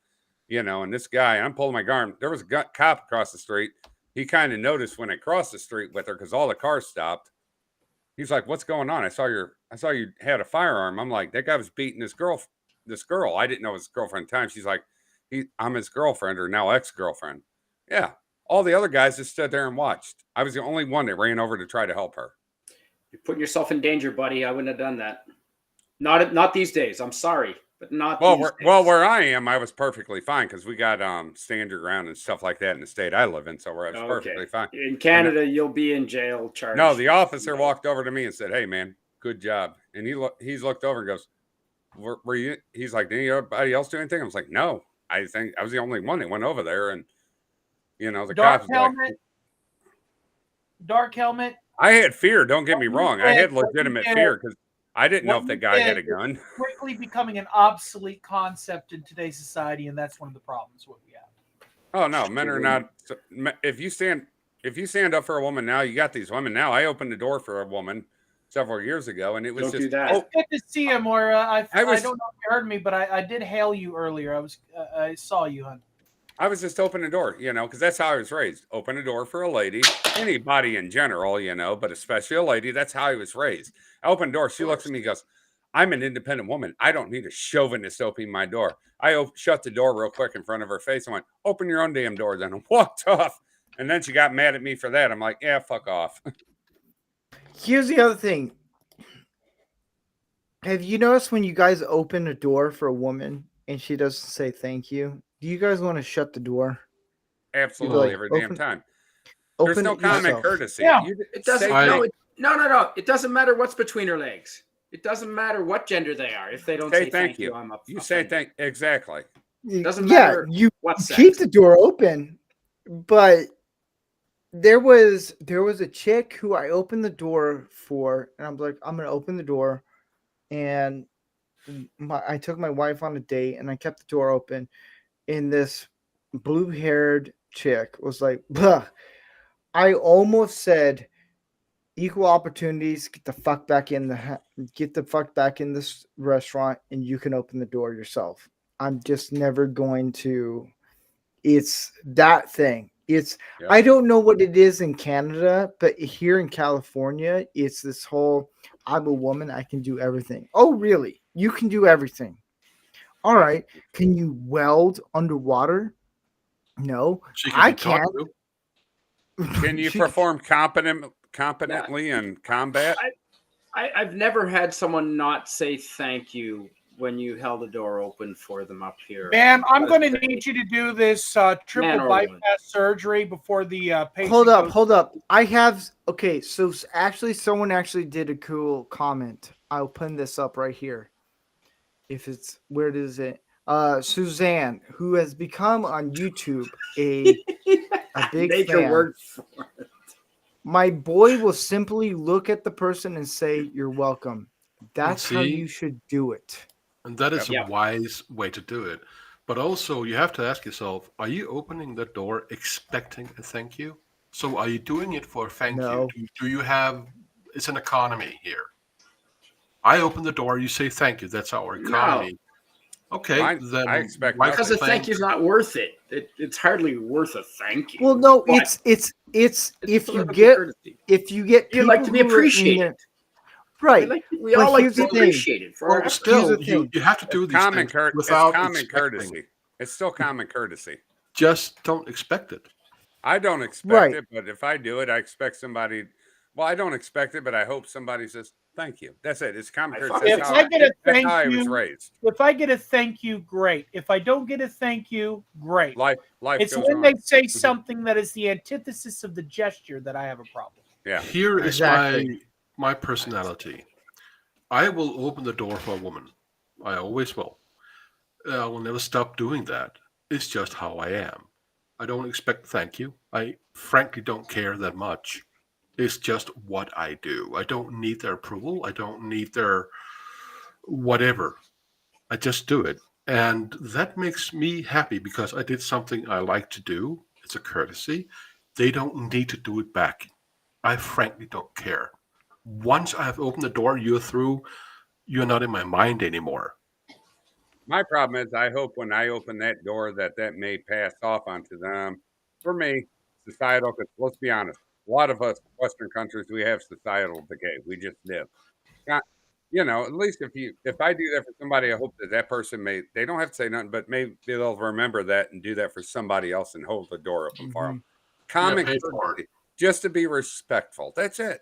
And this guy, I'm pulling my arm. There was a cop across the street. He kind of noticed when I crossed the street with her because all the cars stopped. He's like, what's going on? I saw you had a firearm. I'm like, that guy was beating this girl. I didn't know it was his girlfriend at the time. She's like, I'm his girlfriend, or now ex-girlfriend. Yeah. All the other guys just stood there and watched. I was the only one that ran over to try to help her. You're putting yourself in danger, buddy. I wouldn't have done that. Not these days. I'm sorry, but not these days. Where I am, I was perfectly fine because we got stand your ground and stuff like that in the state I live in, so I was perfectly fine. In Canada, you'll be in jail charged. No, the officer walked over to me and said, "Hey, man, good job." And he's looked over and goes, "Were you?" He's like, "Did anybody else do anything?" I was like, "No, I think I was the only one that went over there." And the cops were like, dark helmet. I had fear. Don't get me wrong. I had legitimate fear because I didn't know if the guy had a gun. Quickly becoming an obsolete concept in today's society, and that's one of the problems what we have. Oh no, men are not. If you stand up for a woman now, you got these women now. I opened the door for a woman several years ago, and it was Don't just. do that. It's good to see you, Moira. I don't know if you heard me, but I did hail you earlier. I saw you, hon. I was just opening the door, because that's how I was raised. Open a door for a lady, anybody in general, but especially a lady. That's how I was raised. I opened the door. She looks at me and goes, I'm an independent woman. I don't need a chauvinist opening my door. I shut the door real quick in front of her face and went, open your own damn door then, and walked off. And then she got mad at me for that. I'm like, yeah, fuck off. Here's the other thing. Have you noticed when you guys open a door for a woman and she doesn't say thank you? Do you guys want to shut the door? Absolutely, Like, every damn time. Open There's no it common yourself. courtesy. Yeah. It doesn't. No. It doesn't matter what's between her legs. It doesn't matter what gender they are. If they don't say thank you, I'm up. You say thank exactly. Doesn't Yeah, matter you what keep sex. the door open, but there was a chick who I opened the door for, and I'm like, I'm gonna open the door, and I took my wife on a date, and I kept the door open, and this blue-haired chick was like, "Bah." I almost said, "Equal opportunities. Get the fuck back in this restaurant, and you can open the door yourself." I'm just never going to. It's that thing. Yeah. I don't know what it is in Canada, but here in California, it's this whole I'm a woman, I can do everything. Oh, really? You can do everything. All right. Can you weld underwater? No, She can I be taught can't. to. Can you She- perform competently in combat? I've never had someone not say thank you when you held the door open for them up here. Ma'am, I'm going to need you to do this triple Man or bypass woman. surgery before the patient. Hold up. I have okay. So actually, someone actually did a cool comment. I'll pin this up right here. If it's where is it? Suzanne, who has become on YouTube a big Make fan. her work. My boy will simply look at the person and say, "You're welcome." That's how See? you should do it. And that is Yeah. a wise way to do it. But also, you have to ask yourself, are you opening the door expecting a thank you? So are you doing it for thank No. you? Do you have, it's an economy here. I open the door, you say thank you. That's our economy. Okay, then I expect why Because a thank you's not worth it. It's hardly worth a thank you. Well, no, But it's if you political get courtesy. people You'd like to be who are in appreciated. there- right? We But all like here's to be the thing. appreciated for our Well, efforts. still, the thing. you have to do It's these common, things it's without common expecting. courtesy. It's still common courtesy. Just don't expect it. I don't expect Right. it, but if I do it, I expect somebody. Well, I don't expect it, but I hope somebody says thank you. That's it. It's common courtesy. If I get a That's thank how I was you, raised. if I get a thank you, great. If I don't get a thank you, great. Life It's goes when on. they say something that is the antithesis of the gesture that I have a problem. Yeah. Here is Exactly. my personality. I will open the door for a woman. I always will. I will never stop doing that. It's just how I am. I don't expect thank you. I frankly don't care that much. It's just what I do. I don't need their approval. I don't need their whatever. I just do it. And that makes me happy because I did something I like to do. It's a courtesy. They don't need to do it back. I frankly don't care. Once I have opened the door, you're through. You're not in my mind anymore. My problem is, I hope when I open that door that may pass off onto them. For me, societal. Because let's be honest, a lot of us Western countries, we have societal decay. We just live. At least if I do that for somebody, I hope that person they don't have to say nothing, but maybe they'll remember that and do that for somebody else and hold the door open for them. Common pay for courtesy, just to be respectful. That's it.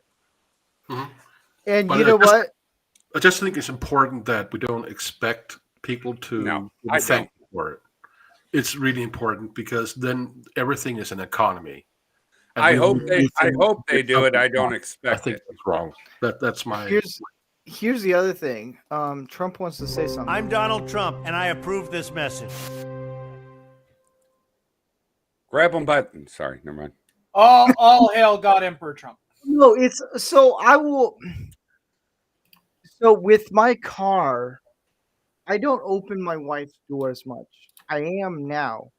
And But you know what? I just think it's important that we don't expect people to No, be I thankful for it. It's really important because then everything is an economy. And I we hope will they. do I things hope they with do it. I something don't wrong. I expect think it. that's wrong. That's my. Here's the other thing. Trump wants to say something. I'm Donald Trump, and I approve this message. Grab them by. Sorry, never mind. All hail God Emperor Trump. No, it's so I will. So with my car, I don't open my wife's door as much. I am now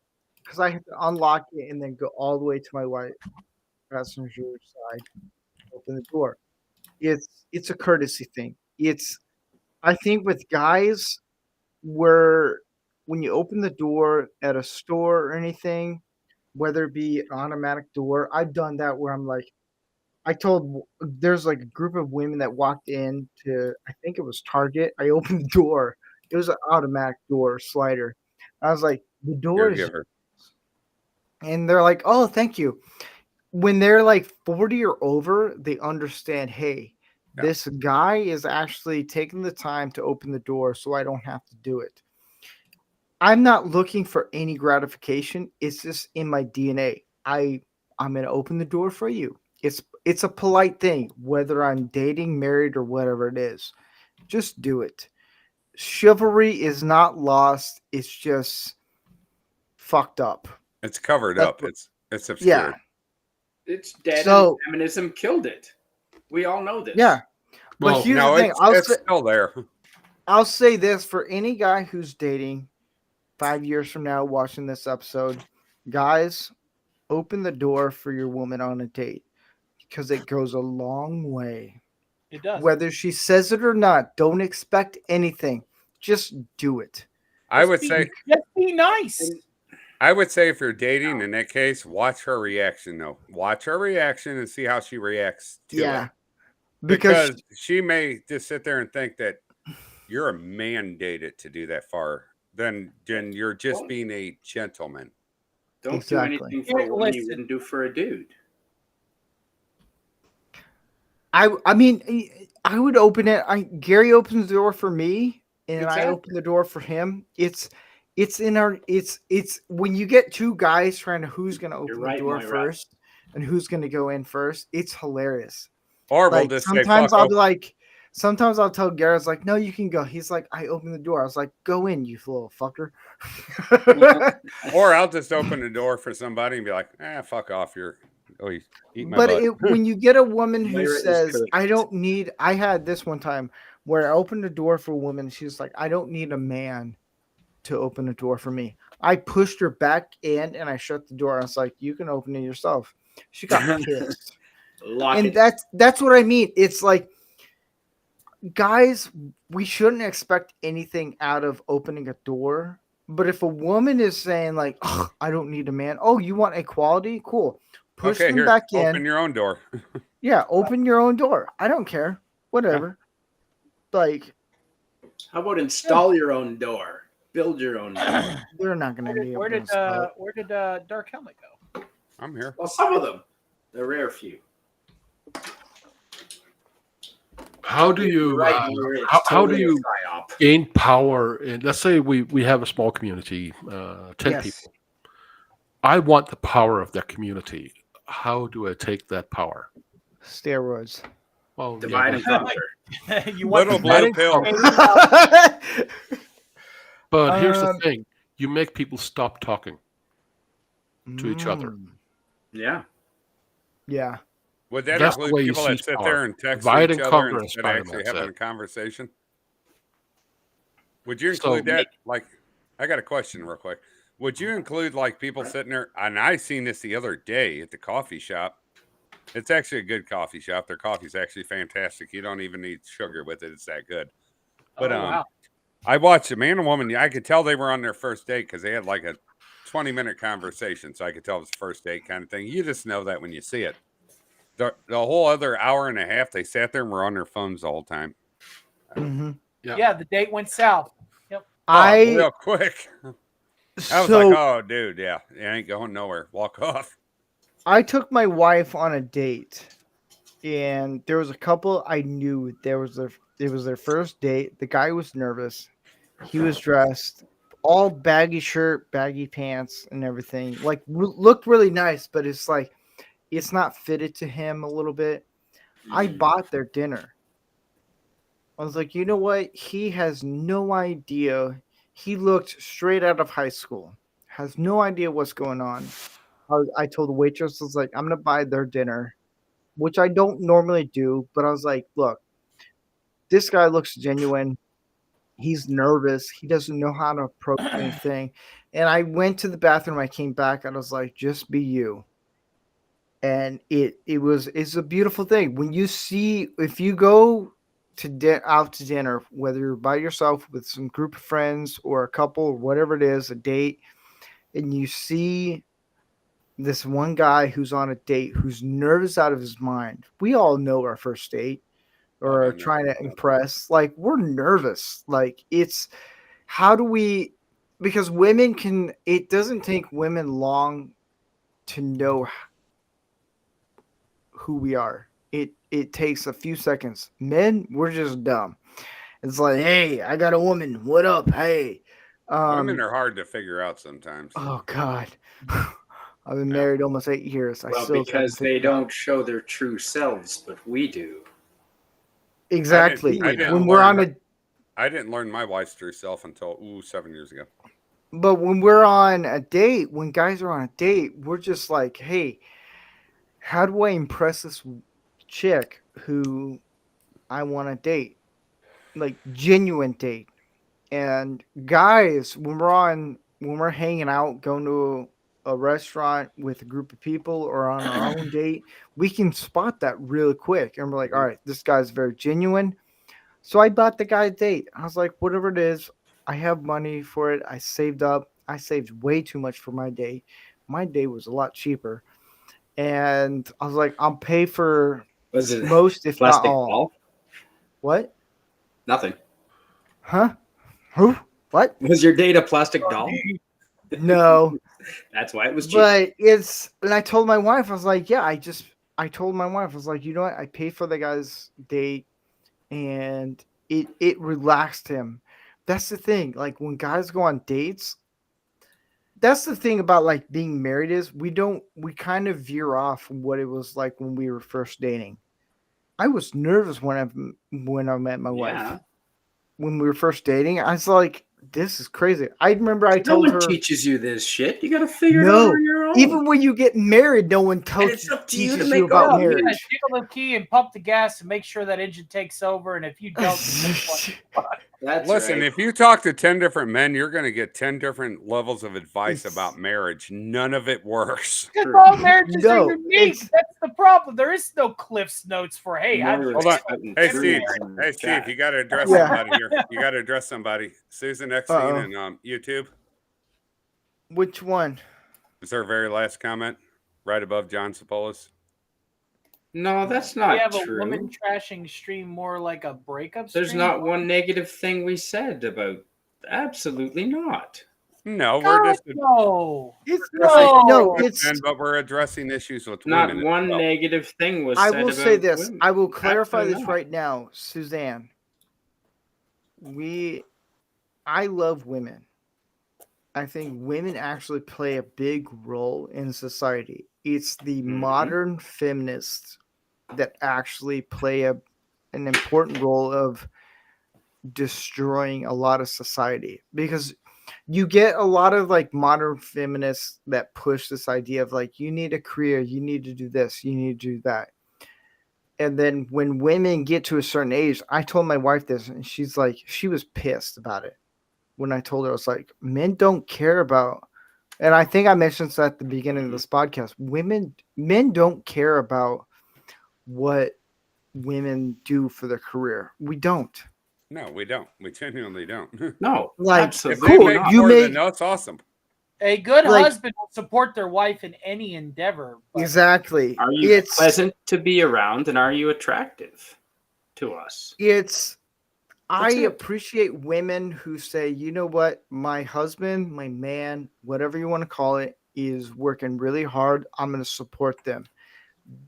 because I have to unlock it and then go all the way to my wife's passenger side, open the door. It's a courtesy thing. I think with guys where when you open the door at a store or anything, whether it be an automatic door, I've done that where I'm like, there's like a group of women that walked in to, I think it was Target. I opened the door. It was an automatic door slider. I was like, the door is, Caregiver. and they're like, oh, thank you. When they're like 40 or over, they understand, hey, this guy is actually taking the time to open the door so I don't have to do it. I'm not looking for any gratification. It's just in my DNA. I'm going to open the door for you. it's a polite thing, whether I'm dating, married, or whatever it is. Just do it. Chivalry is not lost. It's just fucked up. It's covered That's up. what- It's obscured. Yeah. It's dead, So- and feminism killed it. We all know this. Yeah. But Well, here's No, the thing. it's still there. I'll say this for any guy who's dating 5 years from now watching this episode, guys, open the door for your woman on a date because it goes a long way. It does. Whether she says it or not, don't expect anything. Just do it. I would say just be nice. if you're dating in that case, watch her reaction though. Watch her reaction and see how she reacts to Yeah. it. Because Because she may just sit there and think that you're a mandated to do that far. Then you're just being a gentleman. Don't Exactly. do anything for a woman you Listen. wouldn't do for a dude. I mean, I would open it. Gary opens the door for me, and I Exactly. open the door for him. It's when you get two guys trying to who's going to open right, the door Moira. first and who's going to go in first. It's hilarious. Or we'll Like just say, sometimes fuck I'll off. be like, sometimes I'll tell Gary, I was like, no, you can go. He's like, I opened the door. I was like, go in, you little fucker. Or I'll just open the door for somebody and be like, fuck off. You eat my But butt. when you get a woman who Moira is says, correct. I don't need, I had this one time where I opened the door for a woman. She's like, I don't need a man to open the door for me. I pushed her back in and I shut the door. I was like, you can open it yourself. She got pissed. Lock And it. that's what I mean. It's like, guys, we shouldn't expect anything out of opening a door. But if a woman is saying like, "Ugh, I don't need a man. Oh, you want equality? Cool. Push Okay, them here, back open in. your own door. Yeah, open your own door. I don't care. Whatever. Like, How about install your own door? Build your own door. they're not going to be able Where to did install it. Dark Helmet go? I'm here. Well, some of them. The rare few. How do you Right, Moira, it's how do totally a you psyop. gain power? And let's say we have a small community, 10 Yes. people. I want the power of that community. How do I take that power? Steroids. Well, Divide and conquer. You want Little the blue medic- pill. but here's the Um, thing: you make people stop talking to each other. Mm, Yeah. Yeah. Would that That's the include way you people that seize sit power. there and text Divide each and other conquer, as instead of Spider-Man actually having said. a conversation? Would you So- include that? Like, I got a question real quick. Would you include like people sitting there? And I seen this the other day at the coffee shop. It's actually a good coffee shop. Their coffee's actually fantastic. You don't even need sugar with it. It's that good. But Oh, wow. I watched a man and woman. I could tell they were on their first date because they had like a 20-minute conversation. So I could tell it was first date kind of thing. You just know that when you see it. The whole other hour and a half, they sat there and were on their phones the whole time. Mhm. Yeah, the date went south. Real quick. I was So like, oh, dude, yeah, it ain't going nowhere. Walk off. I took my wife on a date, and there was a couple I knew. It was their first date. The guy was nervous. He was dressed all baggy shirt, baggy pants, and everything. Like looked really nice, but it's like it's not fitted to him a little bit. I bought their dinner. I was like, you know what? He has no idea. He looked straight out of high school. Has no idea what's going on. I told the waitress, I was like, I'm gonna buy their dinner, which I don't normally do, but I was like, look, this guy looks genuine. He's nervous. He doesn't know how to approach anything. And I went to the bathroom. I came back and I was like, just be you. And it's a beautiful thing. When you see, if you go out to dinner, whether you're by yourself with some group of friends or a couple or whatever it is, a date, and you see this one guy who's on a date who's nervous out of his mind. We all know our first date or I know. trying to impress. Like, we're nervous. Like, it's how do we, because women can, it doesn't take women long to know who we are. It takes a few seconds. Men, we're just dumb. It's like, hey, I got a woman. What up? Hey. Women are hard to figure out sometimes. Oh God. I've been married almost 8 years. Well, I still because they don't show their true selves, but we do. exactly. I didn't When we're learn on I didn't learn my wife's true self until 7 years ago. but when we're on a date, when guys are on a date, we're just like, hey, how do I impress this chick who I want to date? Like genuine date. And guys, when we're hanging out, going to a restaurant with a group of people or on our own date, we can spot that really quick. And we're like, all right, this guy's very genuine. So I bought the guy a date. I was like, whatever it is, I have money for it. I saved up. I saved way too much for my day. My day was a lot cheaper. And I was like, I'll pay for Was it most, if not plastic all. doll? What? Nothing. Huh? Who? What? Was your date a plastic doll? No. That's why it was cheap. But and I told my wife, I was like, yeah, I told my wife, I was like, you know what? I paid for the guy's date and it relaxed him. That's the thing. Like when guys go on dates, that's the thing about like being married is we kind of veer off from what it was like when we were first dating. I was nervous when I met my wife. When we were first dating, I was like, this is crazy. I remember I told her. No one teaches you this shit. You got to figure it out on your own. Even when you get married, no one teaches you about marriage. Jiggle the key and pump the gas and make sure that engine takes over. And if you don't, listen, if you talk to 10 different men, you're going to get 10 different levels of advice about marriage. None of it works. Because all marriages are unique. That's the problem. There is no Cliff's Notes for, hey, hold on. Hey, Steve. Hey, Steve, you got to address somebody here. You got to address somebody. Susan Epstein and YouTube. Which one? Is their very last comment right above John Sapola's? No, that's not we have true. a woman trashing stream more like a breakup stream? There's not one negative thing we said about. Absolutely not. No, we're just no. But we're addressing issues with not women. Not one negative thing was. I said will about say this. Women. I will clarify Absolutely this not. right now, Suzanne. I love women. I think women actually play a big role in society. It's the modern feminists that actually play an important role of destroying a lot of society, because you get a lot of like modern feminists that push this idea of like, you need a career, you need to do this, you need to do that. And then when women get to a certain age, I told my wife this and she's like, she was pissed about it. When I told her, I was like, men don't care about, and I think I mentioned this at the beginning of this podcast, men don't care about what women do for their career. We don't. No, we don't. We genuinely don't. No, like, absolutely. If they make more than us, awesome. A good husband will support their wife in any endeavor. Exactly. Are you pleasant to be around, and are you attractive to us? I appreciate women who say, you know what, my husband, my man, whatever you want to call it, is working really hard. I'm going to support them.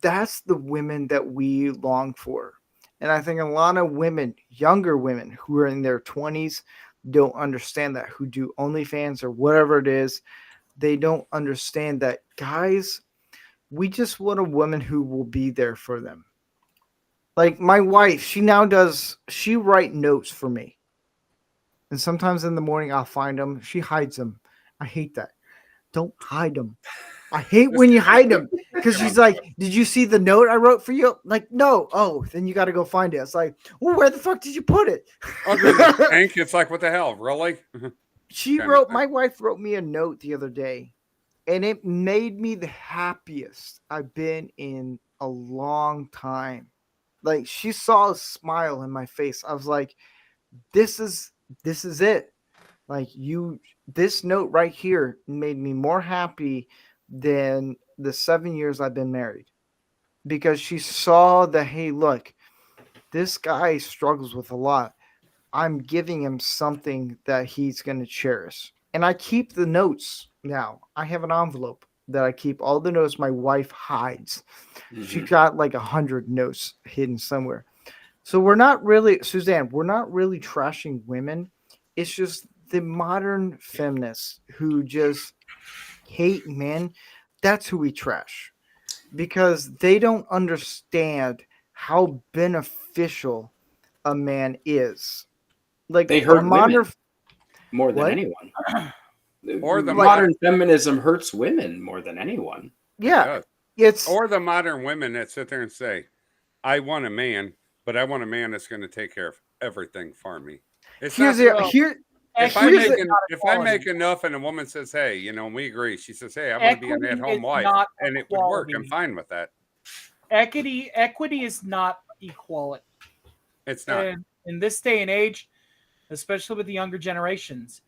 That's the women that we long for. And I think a lot of women, younger women who are in their 20s, don't understand that, who do OnlyFans or whatever it is. They don't understand that, guys, we just want a woman who will be there for them. Like my wife, she write notes for me. And sometimes in the morning I'll find them. She hides them. I hate that. Don't hide them. I hate when you hide them. Because she's like, did you see the note I wrote for you? Like, no. Oh, then you got to go find it. It's like, well, where the fuck did you put it? Hank, it's like, what the hell? Really? My wife wrote me a note the other day. And it made me the happiest I've been in a long time. Like, she saw a smile in my face. I was like, this is it. Like, this note right here made me more happy than the 7 years I've been married, because she saw that, hey, look, this guy struggles with a lot. I'm giving him something that he's going to cherish. And I keep the notes now. I have an envelope that I keep all the notes my wife hides. She got like 100 notes hidden somewhere. So Suzanne, we're not really trashing women. It's just the modern feminists who just hate men. that's who we trash, because they don't understand how beneficial a man is. Like They hurt women modern more than what? anyone. Or the Modern feminism hurts women more than anyone. Yeah, It it's or the modern women that sit there and say, "I want a man, but I want a man that's going to take care of everything for me." It's here's not. the here. If I here's make the- if I make enough, and a woman says, "Hey, we agree," she says, "Hey, I want to be an Equity at-home is wife," not and it would work. I'm equality. fine with that. Equity is not equality. It's not. And in this day and age, especially with the younger generations,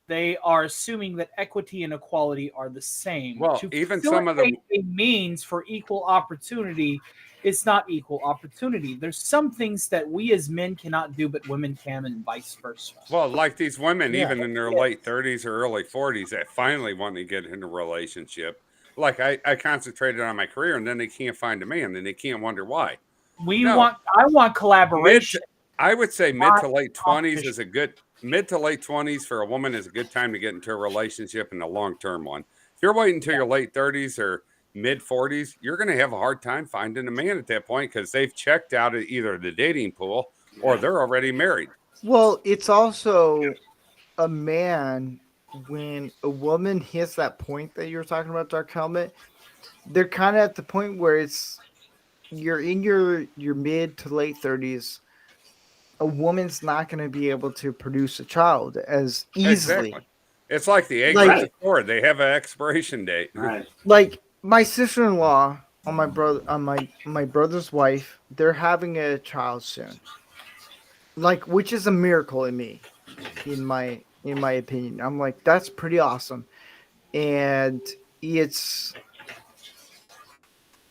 they are assuming that equity and equality are the same. Well, To even some of the facilitate a means for equal opportunity, it's not equal opportunity. There's some things that we as men cannot do, but women can, and vice versa. well, like these women, Yeah. even in their late 30s or early 40s, that finally want to get in a relationship. Like I concentrated on my career, and then they can't find a man, and they can't wonder why. No. I want collaboration. I would say mid to Not late 20s is a good mid to late 20s for a woman is a good time to get into a relationship, and a long-term one. If you're waiting until your late 30s or mid 40s, you're going to have a hard time finding a man at that point, because they've checked out of either the dating pool or they're already married. Well, it's also a man, when a woman hits that point that you were talking about, Dark Helmet, they're kind of at the point where you're in your mid to late 30s. A woman's not going to be able to produce a child as easily. Exactly. It's like the eggs Like- at the store. They have an expiration date. Right. Like my sister-in-law on my brother's wife, they're having a child soon. Like, which is a miracle in my opinion. I'm like, that's pretty awesome. And it's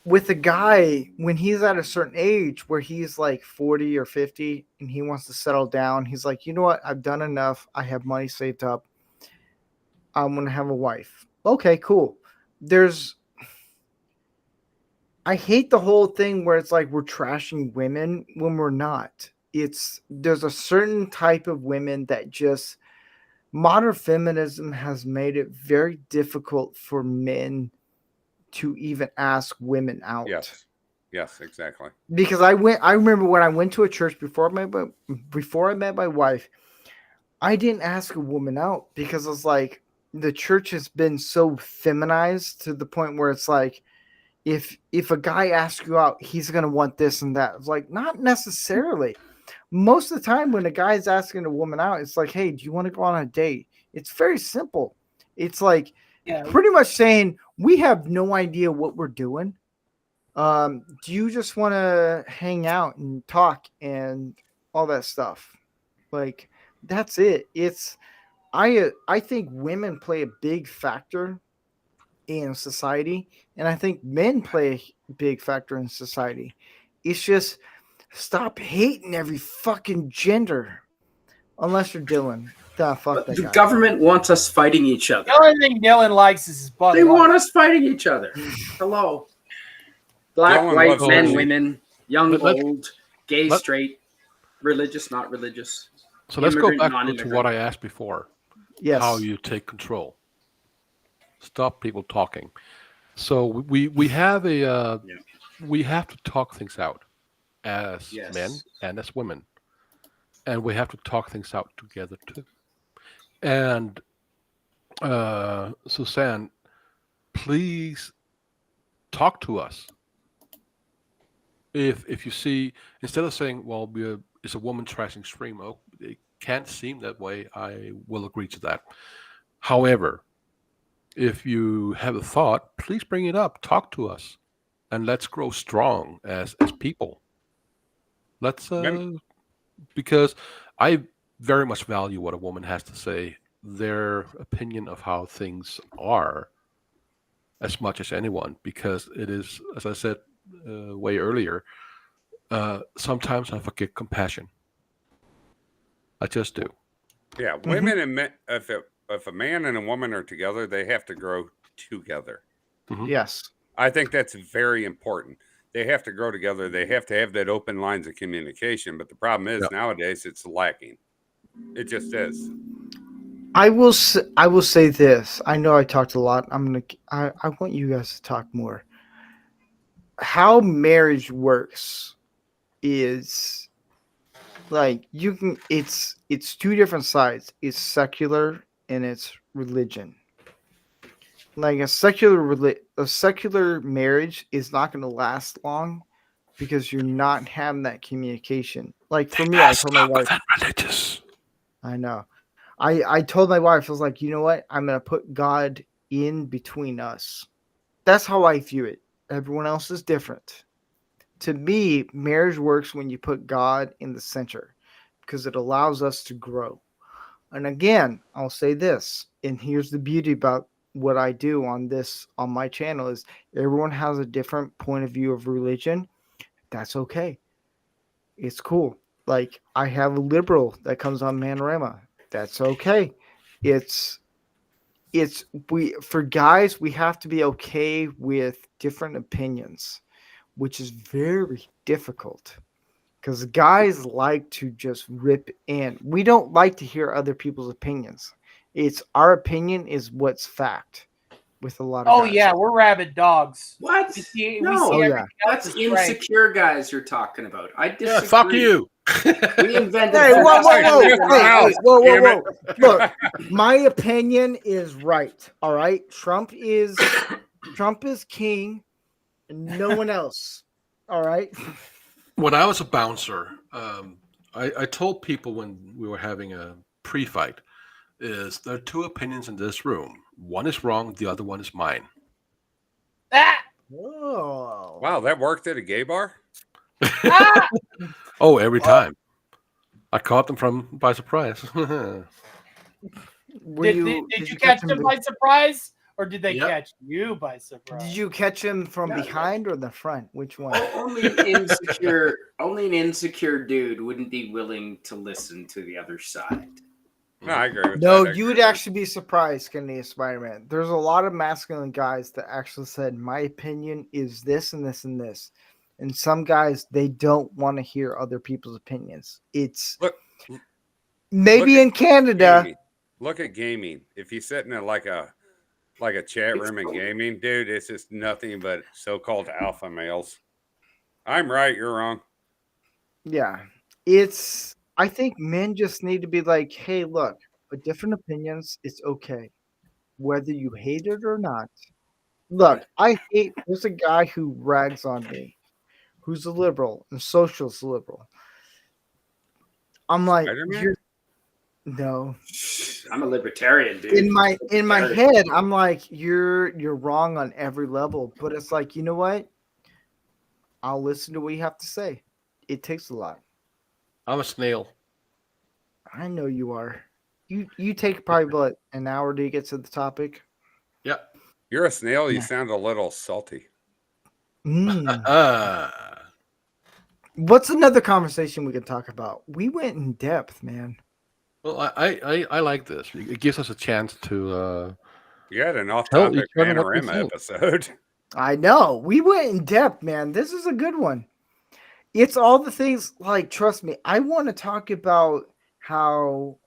with a guy, when he's at a certain age where he's like 40 or 50 and he wants to settle down, he's like, you know what? I've done enough. I have money saved up. I'm going to have a wife. Okay, cool. I hate the whole thing where it's like we're trashing women when we're not. There's a certain type of women that just, modern feminism has made it very difficult for men to even ask women out. Yes, exactly. Because I remember when I went to a church before I met my wife, I didn't ask a woman out, because it's like the church has been so feminized to the point where it's like, if a guy asks you out, he's gonna want this and that. It's like, not necessarily. Most of the time when a guy is asking a woman out, it's like, hey, do you want to go on a date? It's very simple. It's like pretty much saying, we have no idea what we're doing. Do you just want to hang out and talk and all that stuff? Like, that's it. I think women play a big factor in society, and I think men play a big factor in society. It's just, stop hating every fucking gender, unless you're Dylan. Fuck that The guy. government wants us fighting each other. The only thing Dylan likes is his Bud They Light. want us fighting each other. Hello. Black, Dylan white, loves men, those- women, young, Let's- old, gay, let- straight, religious, not religious. So let's go Immigrant, back to non-immigrant. what I asked before. Yes. How you take control. Stop people talking. So we have we have to talk things out as Yes. men and as women, and we have to talk things out together too. And Suzanne, please talk to us. If you see, instead of saying, well, it's a woman trashing stream, oh, it can't seem that way, I will agree to that. However, if you have a thought, please bring it up, talk to us, and let's grow strong as people. Let's because I very much value what a woman has to say, their opinion of how things are, as much as anyone, because it is, as I said way earlier, sometimes I forget compassion. I just do. Yeah, women and men. If a man and a woman are together, they have to grow together. Yes. I think that's very important. They have to grow together. They have to have that open lines of communication. But the problem is nowadays it's lacking. It just is. I will say this. I know I talked a lot. I want you guys to talk more. How marriage works is like it's two different sides. It's secular and it's religion. Like a secular marriage is not going to last long because you're not having that communication. Like for me, I told my wife. Religious. I know. I told my wife, I was like, you know what? I'm going to put God in between us. That's how I view it. Everyone else is different. To me, marriage works when you put God in the center because it allows us to grow. And again, I'll say this, and here's the beauty about what I do on my channel is everyone has a different point of view of religion. That's okay. It's cool. Like I have a liberal that comes on Manorama. That's okay. It's for guys, we have to be okay with different opinions, which is very difficult because guys like to just rip in. We don't like to hear other people's opinions. It's our opinion is what's fact with a lot of Oh guys. yeah, we're rabid dogs. What? We see No. everything yeah. else That's as right. insecure guys you're talking about. I disagree. Yeah, fuck you. We invented. Hey, whoa, Damn whoa. it. Look, my opinion is right. All right. Trump is king and no one else. All right. When I was a bouncer, I told people when we were having a pre-fight, is there are two opinions in this room. One is wrong, the other one is mine. Ah! Whoa. Wow, that worked at a gay bar? Ah! Oh, every time. I caught them by surprise. Were Did you you catch them by surprise, or did they Yep. catch you by surprise? Did you catch him from Yeah, behind or the front? Which one? Only an insecure dude wouldn't be willing to listen to the other side. No, I agree with No, that. you would actually be surprised, Canadian Spider-Man. There's a lot of masculine guys that actually said, my opinion is this and this and this. And some guys, they don't want to hear other people's opinions. It's Look, maybe in Canada. gaming. Look at gaming. If you're sitting in like a chat room in gaming, dude, it's just nothing but so-called alpha males. I'm right, you're wrong. Yeah. I think men just need to be like, hey, look, with different opinions, it's okay. Whether you hate it or not. Look, there's a guy who rags on me, who's a liberal and socialist liberal. I'm like, Spider-Man? no. I'm a libertarian, dude. In my head, I'm like, you're wrong on every level. But it's like, you know what? I'll listen to what you have to say. It takes a lot. I'm a snail. I know you are. You take probably what, an hour to get to the topic. Yep. You're a snail. You Yeah. sound a little salty. What's another conversation we can talk about? We went in depth, man. Well, I like this. It gives us a chance to. You had an Tell off-topic each other what we panorama think. episode. I know. We went in depth, man. This is a good one. It's all the things, like, trust me, I want to talk about how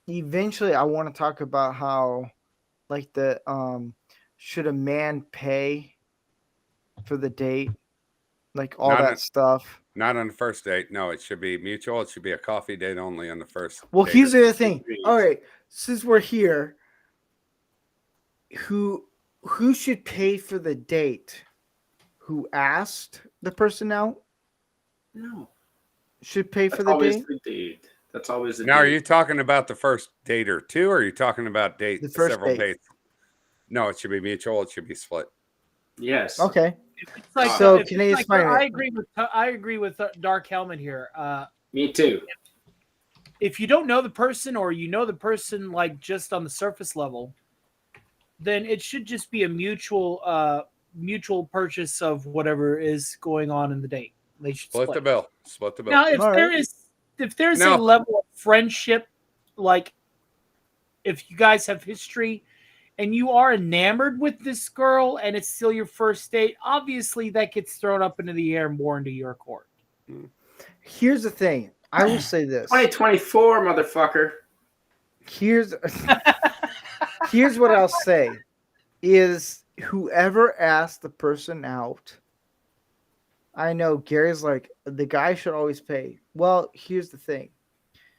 eventually I want to talk about how, like, should a man pay for the date? Like, all that stuff. Not on the first date. No, it should be mutual. It should be a coffee date only on the first Well, date. here's the other thing. All right, since we're here, who should pay for the date? Who asked the person out? No. Should pay for That's the always date? the dude. That's always the Now, are dude. you talking about the first date or two, or are you talking about The first several date. dates? No, it should be mutual. It should be split. Yes. Okay. It's like, So, it's Canadian like, Spider-Man. I agree with Dark Helmet here. Me too. If you don't know the person, or you know the person like just on the surface level, then it should just be a mutual purchase of whatever is going on in the date. They should Split the bill. Split the bill. Now, if All right. there's No. a level of friendship, like if you guys have history and you are enamored with this girl and it's still your first date, obviously that gets thrown up into the air more into your court. Here's the thing. I will say this. 2024, motherfucker. here's what I'll say is whoever asked the person out. I know Gary's like the guy should always pay. Well, here's the thing.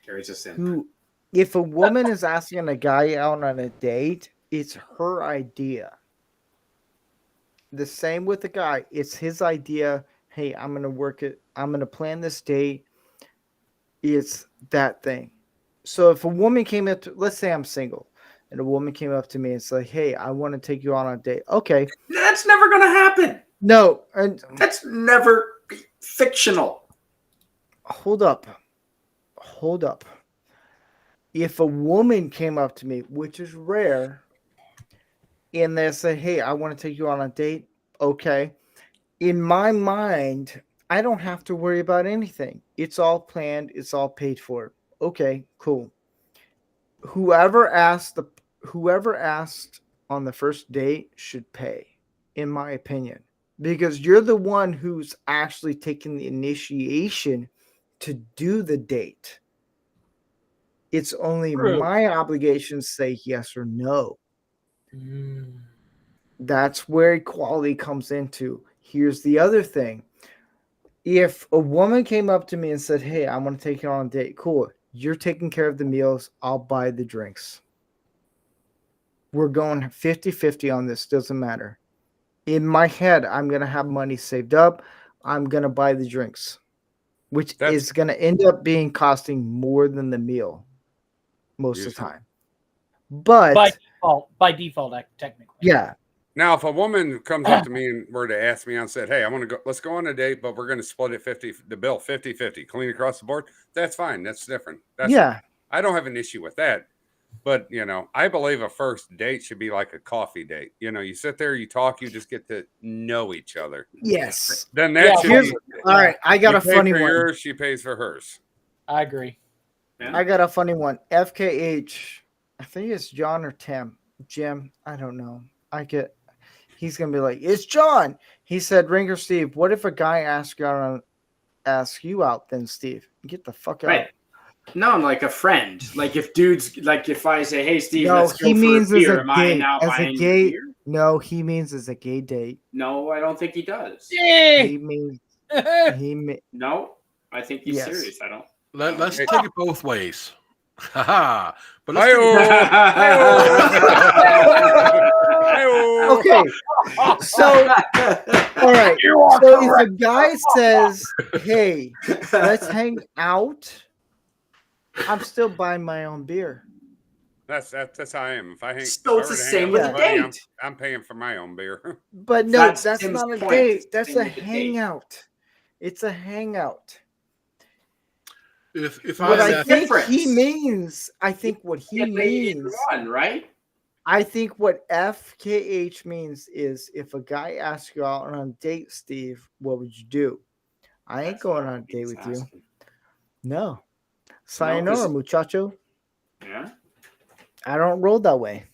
Gary's a simp. If a woman is asking a guy out on a date, it's her idea. The same with the guy. It's his idea. Hey, I'm going to work it. I'm going to plan this date. It's that thing. So if a woman came up to, let's say I'm single, and a woman came up to me and said, hey, I want to take you on a date. Okay. That's never going to happen. No. And that's never fictional. Hold up. If a woman came up to me, which is rare, and they say, hey, I want to take you on a date. Okay. In my mind, I don't have to worry about anything. It's all planned. It's all paid for. Okay, cool. Whoever asked on the first date should pay, in my opinion, because you're the one who's actually taking the initiation to do the date. It's only my obligation to say yes or no. That's where equality comes into. Here's the other thing. If a woman came up to me and said, hey, I want to take you on a date, cool. You're taking care of the meals. I'll buy the drinks. We're going 50-50 on this. Doesn't matter. In my head, I'm going to have money saved up. I'm going to buy the drinks, which is going to end up being costing more than the meal most of the time. But by default, technically. Yeah. Now, if a woman comes up to me and were to ask me and said, hey, I want to go, let's go on a date, but we're going to split it the bill 50-50, clean across the board. That's fine. That's different. I don't have an issue with that. But, I believe a first date should be like a coffee date. You sit there, you talk, you just get to know each other. Yes. Then that's all right. I got a funny one. Yours, she pays for hers. I agree. Yeah. I got a funny one. FKH, I think it's John or Jim. I don't know. He's going to be like, it's John. He said, Rinker Steve, what if a guy asks you out then, Steve? Get the fuck out. Right. No, I'm like a friend. Like if I say, hey, Steve, no, let's go for a beer, am I now as buying a gay beer? No, he means as a gay date. No, I don't think he does. He means No, I think he's serious. I don't. Let's take it both ways. Haha. But okay. So, all right. So if a guy says, hey, let's hang out, I'm still buying my own beer. That's how I am. If I hang, so it's the same with a date. I'm paying for my own beer. But no, that's not a date. That's a hangout. It's a hangout. What I think he means, right? I think what FKH means is if a guy asks you out on a date, Steve, what would you do? I ain't going on a date with you. No. Sayonara, muchacho. Yeah. I don't roll that way.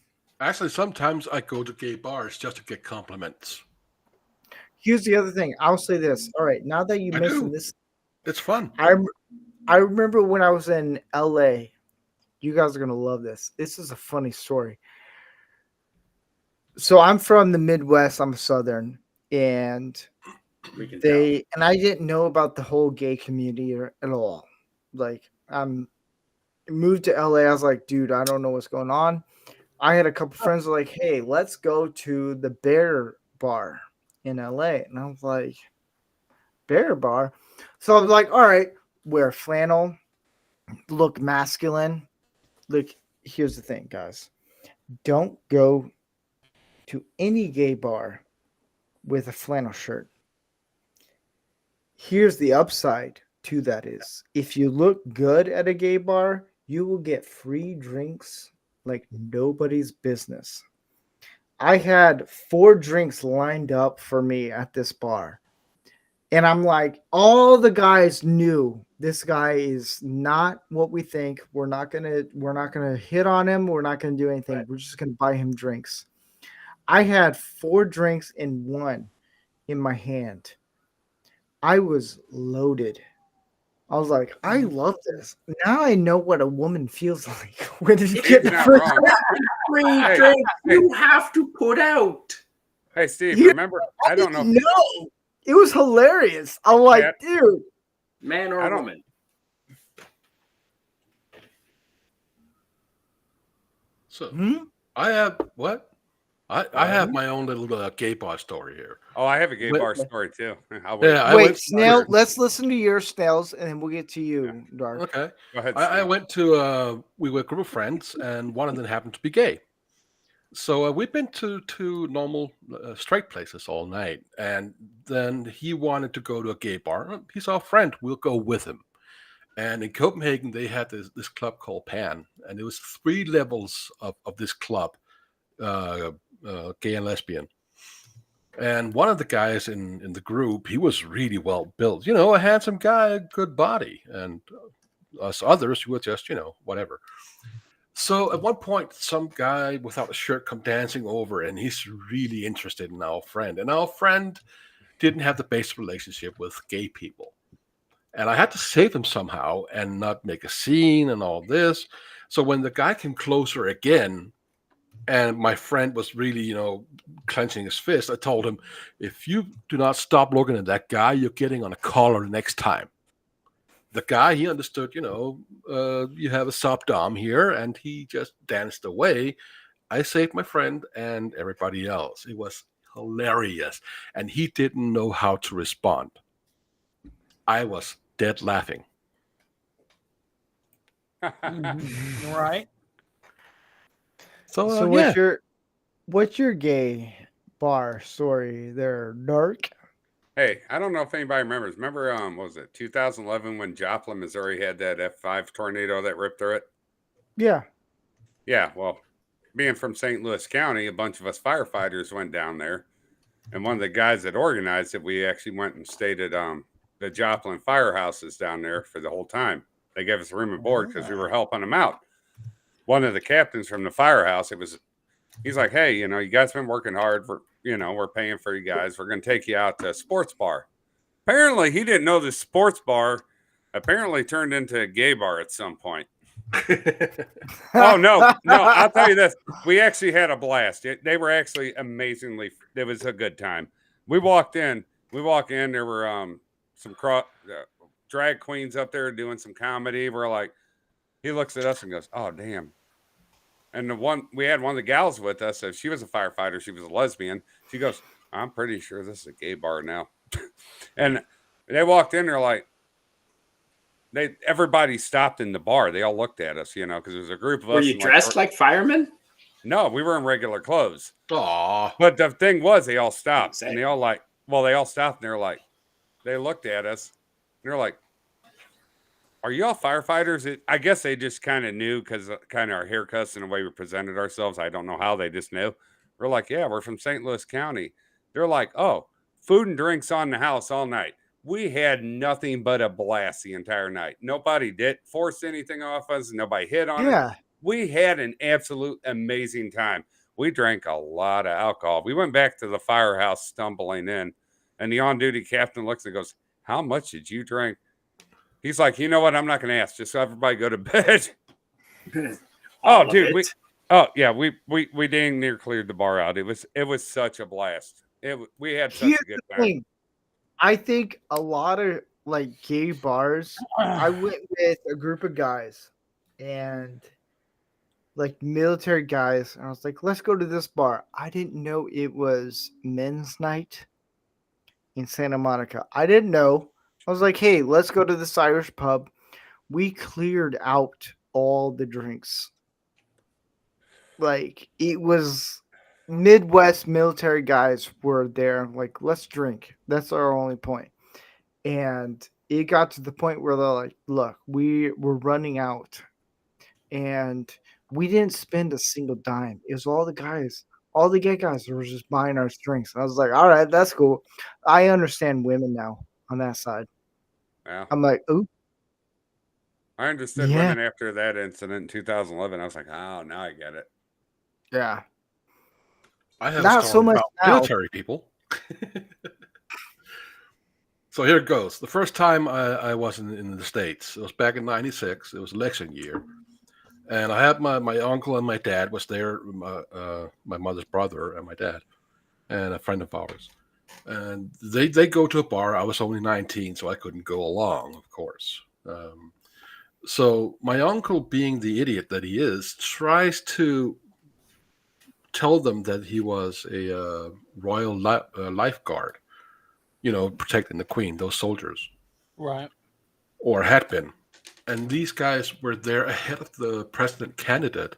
Actually, sometimes I go to gay bars just to get compliments. Here's the other thing. I'll say this. All right. Now that you mentioned this. It's fun. I remember when I was in LA. You guys are going to love this. This is a funny story. So I'm from the Midwest. I'm Southern. And I didn't know about the whole gay community at all. Like, moved to LA. I was like, dude, I don't know what's going on. I had a couple friends who were like, hey, let's go to the Bear Bar in LA. And I was like, Bear Bar? So I was like, all right, wear flannel, look masculine. Look, here's the thing, guys. Don't go to any gay bar with a flannel shirt. Here's the upside to that is, if you look good at a gay bar, you will get free drinks like nobody's business. I had 4 drinks lined up for me at this bar. And I'm like, all the guys knew this guy is not what we think. We're not gonna hit on him. We're not gonna do anything. Right. We're just gonna buy him drinks. I had 4 drinks and 1 in my hand. I was loaded I was like, I love this. Now I know what a woman feels like when you Steve's get the not first. wrong. Free Hey, drink hey. you have to put out. Hey, Steve, Here- remember? I don't know. No, it was hilarious. I'm like, Pat, dude. Man I or don't- woman? So Hmm? I have what? I have my own little gay bar story here. Oh, I have a gay Wait- bar story too. I'll wait. Yeah, I Wait, went. Snail. Let's listen to your Snails, and then we'll get to you, Dark. Okay. Go ahead, I Steve. went to we were a group of friends, and one of them happened to be gay. So we've been to normal straight places all night, and then he wanted to go to a gay bar. He's our friend. We'll go with him. And in Copenhagen, they had this club called Pan, and it was 3 levels of this club, gay and lesbian. And one of the guys in the group, he was really well built, a handsome guy, a good body. And us others, we were just, whatever. So at one point, some guy without a shirt come dancing over, and he's really interested in our friend. And our friend didn't have the base relationship with gay people. And I had to save him somehow and not make a scene and all this. So when the guy came closer again, and my friend was really, clenching his fist, I told him, if you do not stop looking at that guy, you're getting on a collar next time. The guy, he understood, you have a sub-dom here, and he just danced away. I saved my friend and everybody else. It was hilarious. And he didn't know how to respond. I was dead laughing. Right. So, So yeah. what's your gay bar story there, Dark? Hey, I don't know if anybody remembers. Remember, what was it 2011 when Joplin, Missouri had that F5 tornado that ripped through it? Yeah. Yeah, well, being from St. Louis County, a bunch of us firefighters went down there. And one of the guys that organized it, we actually went and stayed at the Joplin firehouses down there for the whole time. They gave us room and board because we were helping them out. One of the captains from the firehouse, he's like, hey, you guys been working hard for, we're paying for you guys. We're going to take you out to a sports bar. Apparently, he didn't know the sports bar apparently turned into a gay bar at some point. Oh, no, I'll tell you this. We actually had a blast. They were actually amazingly, it was a good time. We walk in, there were some drag queens up there doing some comedy. We're like, he looks at us and goes, oh, damn. And we had one of the gals with us. So she was a firefighter. She was a lesbian. She goes, I'm pretty sure this is a gay bar now. And they walked in. They're like, everybody stopped in the bar. They all looked at us, because there was a group of us. Were you dressed like firemen? No, we were in regular clothes. Aw. But the thing was, they all stopped. Exactly. And they all stopped. And they're like, they looked at us. And they're like, are you all firefighters? I guess they just kind of knew because kind of our haircuts and the way we presented ourselves. I don't know how they just knew. We're like, yeah, we're from St. Louis County. They're like, oh, food and drinks on the house all night. We had nothing but a blast the entire night. Nobody did force anything off us. Nobody hit on it. We had an absolute amazing time. We drank a lot of alcohol. We went back to the firehouse stumbling in, and the on-duty captain looks and goes, how much did you drink? He's like, you know what? I'm not going to ask. Just so everybody go to bed. Oh, dude. We dang near cleared the bar out. It was such a blast. We had such a good time. I think a lot of gay bars, I went with a group of guys and military guys. And I was like, let's go to this bar. I didn't know it was men's night in Santa Monica. I didn't know. I was like, hey, let's go to this Irish pub. We cleared out all the drinks. It was Midwest military guys were there. Like, let's drink. That's our only point. And it got to the point where they're like, look, we're running out. And we didn't spend a single dime. It was all the guys. All the gay guys were just buying our drinks. I was like, all right, that's cool. I understand women now on that side. Yeah. I'm like, ooh. I understood women after that incident in 2011. I was like, oh, now I get it. Yeah. I have Not a story so much about now. military people. So here it goes. The first time I was in the States, it was back in '96. It was election year. And I had my uncle and my dad was there, my mother's brother and my dad, and a friend of ours. And they go to a bar. I was only 19, so I couldn't go along, of course. So my uncle, being the idiot that he is, tries to tell them that he was a royal lifeguard, protecting the queen, those soldiers, Right. or had been. And these guys were there ahead of the president candidate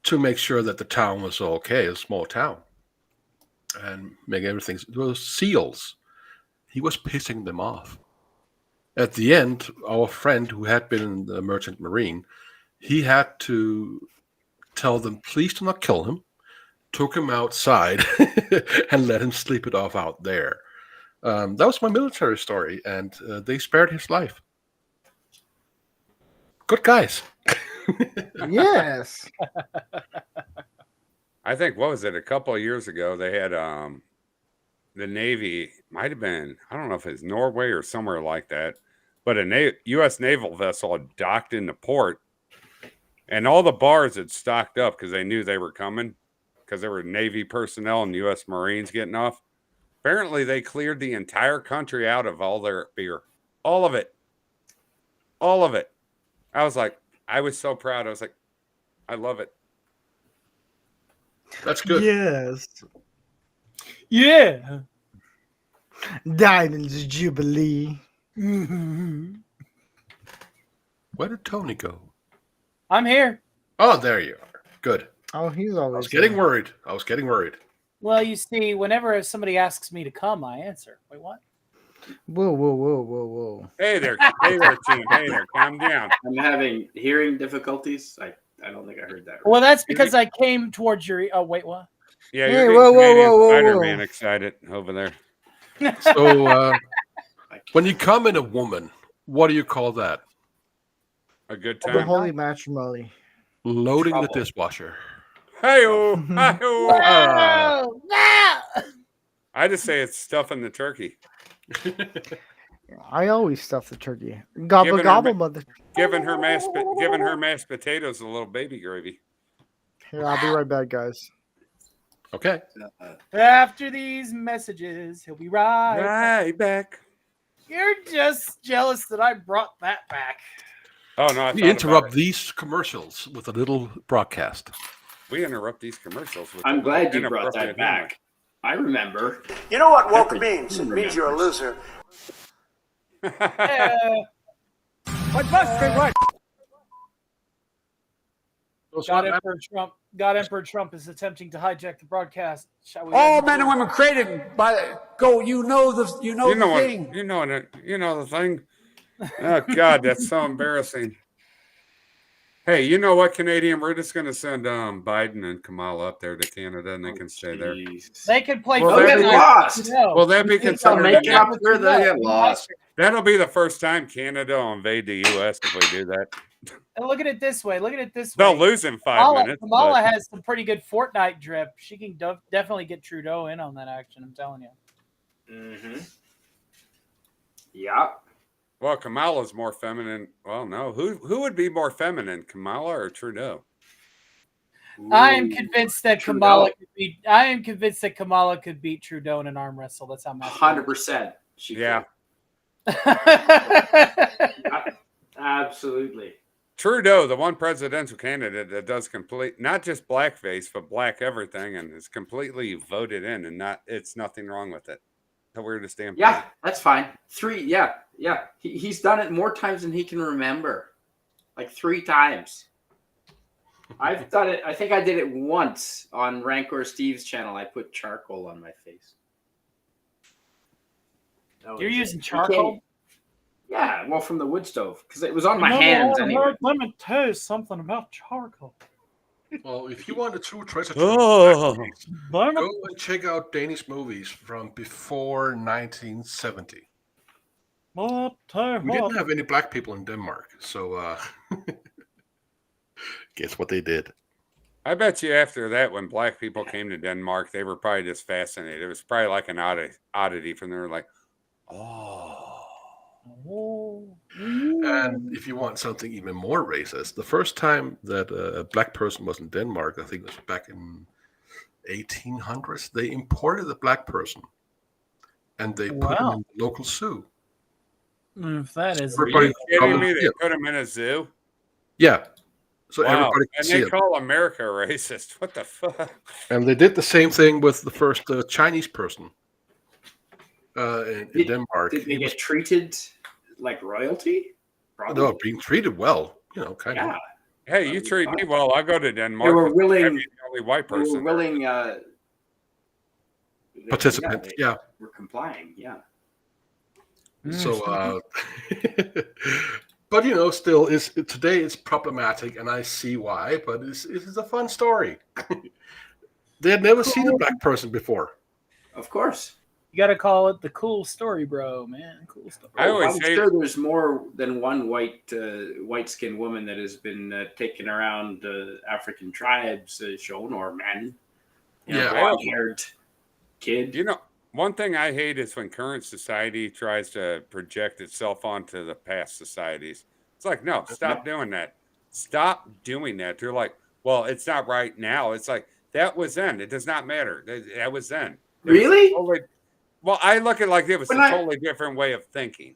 to make sure that the town was okay, a small town, and make everything. It was SEALs. He was pissing them off. At the end, our friend who had been in the Merchant Marine, he had to tell them, please do not kill him, took him outside and let him sleep it off out there. That was my military story, and they spared his life. Good guys. Yes. I think, what was it, a couple of years ago, they had the Navy, might have been, I don't know if it's Norway or somewhere like that, but a U.S. naval vessel had docked into port, and all the bars had stocked up because they knew they were coming, because there were Navy personnel and U.S. Marines getting off. Apparently, they cleared the entire country out of all their beer. All of it. All of it. I was so proud. I was like, I love it. That's good. Yes. Yeah. Diamonds Jubilee. Where did Tony go? I'm here. Oh, there you are. Good. Oh, he's always. I was getting there. worried. I was getting worried. Well, you see, whenever somebody asks me to come, I answer. Wait, what? Whoa. Hey there, team. Hey there, calm down. I'm having hearing difficulties. I don't think I heard that. Well, that's because I came towards your. Oh, wait, what? Yeah, Hey, you're whoa, getting Canadian whoa. Spider-Man excited over there. So, when you come in a woman, what do you call that? A good The time. holy matrimony. Loading Trouble. the dishwasher. Hey-oh, hi-oh. Oh, no! I just say it's stuffing the turkey. I always stuff the turkey. Gobble Giving her gobble, ma- mother. Giving her mashed potatoes a little baby gravy. Here, I'll be right back, guys. Okay. After these messages, he'll be right. Right back. You're just jealous that I brought that back. Oh no! We interrupt these commercials with a little broadcast. We interrupt these commercials. With I'm glad you brought inappropriate that back. I remember. You know what woke means? It means you're a loser. God Emperor Trump is attempting to hijack the broadcast. Shall we? All men and women created by go. You know the thing. You know the thing. Oh God, that's so embarrassing. Hey, you know what, Canadian? We're just going to send Biden and Kamala up there to Canada, and they can stay there. They can play. Well, They'll get lost. Will that be They'll considered? make it up there. They'll get lost. That'll be the first time Canada will invade the U.S. if we do that. And look at it this way. They'll lose in 5 minutes. Kamala but- has some pretty good Fortnite drip. She can definitely get Trudeau in on that action. I'm telling you. Mm-hmm. Yeah. Well, Kamala's more feminine. Well, no. Who would be more feminine, Kamala or Trudeau? I am convinced that Trudeau. Kamala could beat. I am convinced that Kamala could beat Trudeau in an arm wrestle. That's how much. 100%. Yeah. Absolutely. Trudeau, the one presidential candidate that does not just blackface, but black everything, and is completely voted in, and it's nothing wrong with it. The weirdest damn thing. Yeah, that's fine. 3, yeah. He's done it more times than he can remember. Like 3 times. I've done it. I think I did it once on Rancor Steve's channel. I put charcoal on my face. You're using charcoal? Yeah, well, from the wood stove because it was on my hands anyway. Let me tell you something about charcoal. Well, if you want a true treasure, Oh. go and check out Danish movies from before 1970. We didn't have any black people in Denmark, so guess what they did? I bet you after that, when black people came to Denmark, they were probably just fascinated. It was probably like an oddity from there, like, And if you want something even more racist, the first time that a black person was in Denmark, I think it was back in 1800s, they imported a black person and they put him in the local zoo. If that is, Are you kidding me? They put him in a zoo. Yeah, so Wow. everybody could And see they him. call America racist. What the fuck? And they did the same thing with the first Chinese person in Denmark. Did they get treated like royalty? Probably. No, being treated well, kind of. Hey, you treat me well. I go to Denmark. They were willing. I'm the only white person. They were willing. Participants, they were complying. Yeah. So, but still, today it's problematic, and I see why. But it's a fun story. They had never seen a black person before. Of course. You got to call it the cool story, bro, man. Cool story. I'm sure there's more than one white-skinned woman that has been taken around African tribes, shown, or men. Blonde-haired kid. One thing I hate is when current society tries to project itself onto the past societies. It's like, no, stop doing that. Stop doing that. They're like, well, it's not right now. It's like, that was then. It does not matter. That was then. Really? Well, I look at it like it was totally different way of thinking.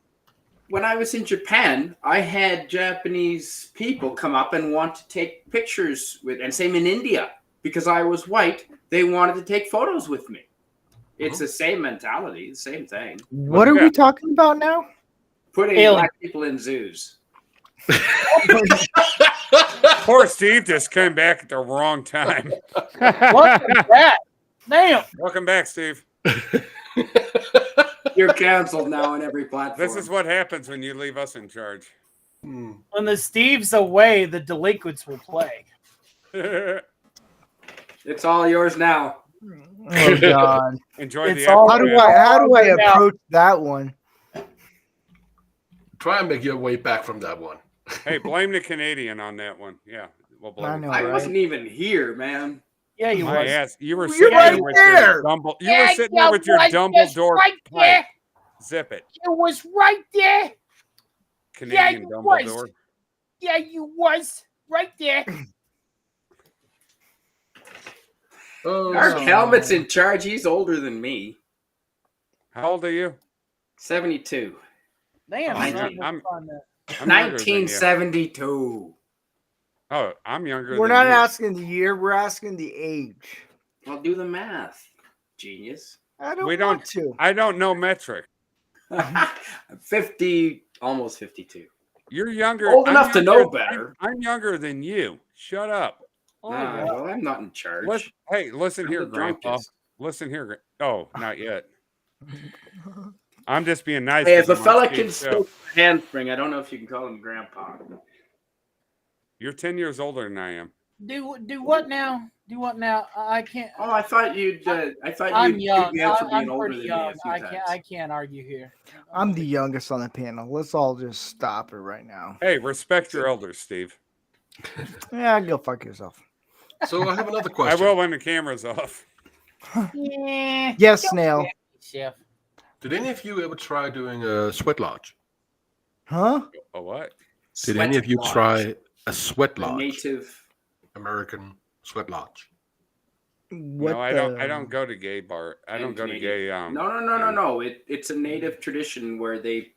When I was in Japan, I had Japanese people come up and want to take pictures with, and same in India, because I was white, they wanted to take photos with me. It's the same mentality, the same thing. What are we talking about now? Putting black people in zoos. Poor Steve just came back at the wrong time. Welcome back. Damn. Welcome back, Steve. You're canceled now on every platform. This is what happens when you leave us in charge. When the Steve's away, the delinquents will play. It's all yours now. Oh God! Enjoy the how do I approach that one? Try and make your way back from that one. Hey, blame the Canadian on that one. Yeah, we'll blame. I wasn't even here, man. Yeah, you was. You were You're right there. You were sitting there with your Dumbledore pipe. Zip it. It was right there. Canadian Dumbledore. Yeah, you was right there. Our helmet's in charge. He's older than me. How old are you? 72. Damn, I'm 1972. Oh, I'm younger. We're than not you. asking the year. We're asking the age. Well, do the math, genius. I don't We want don't. to. I don't know metric. 50, almost 52. You're younger. Old enough to know younger- better. I'm younger than you. Shut up. Well, I'm not in charge. Listen here, the Grandpa. drunkest. Listen here. Oh, not yet. I'm just being nice. Hey, if a to fella my can Steve still handspring, I don't know if you can call him Grandpa. You're 10 years older than I am. Do what now? Do what now? I can't. Oh, I thought you'd. I'm young. me out for being I'm older pretty than me young. a few times. I can't argue here. I'm the youngest on the panel. Let's all just stop it right now. Hey, respect your elders, Steve. Yeah, go fuck yourself. So I have another I question. will when the camera's off. Yeah. Yes, Snail. Chef. Did any of you ever try doing a sweat lodge? Huh? A what? Did any of you Sweat try a sweat lodge. lodge? Native. American sweat lodge. What No, I don't go to gay bar. I don't go to gay. No. It's a native tradition where they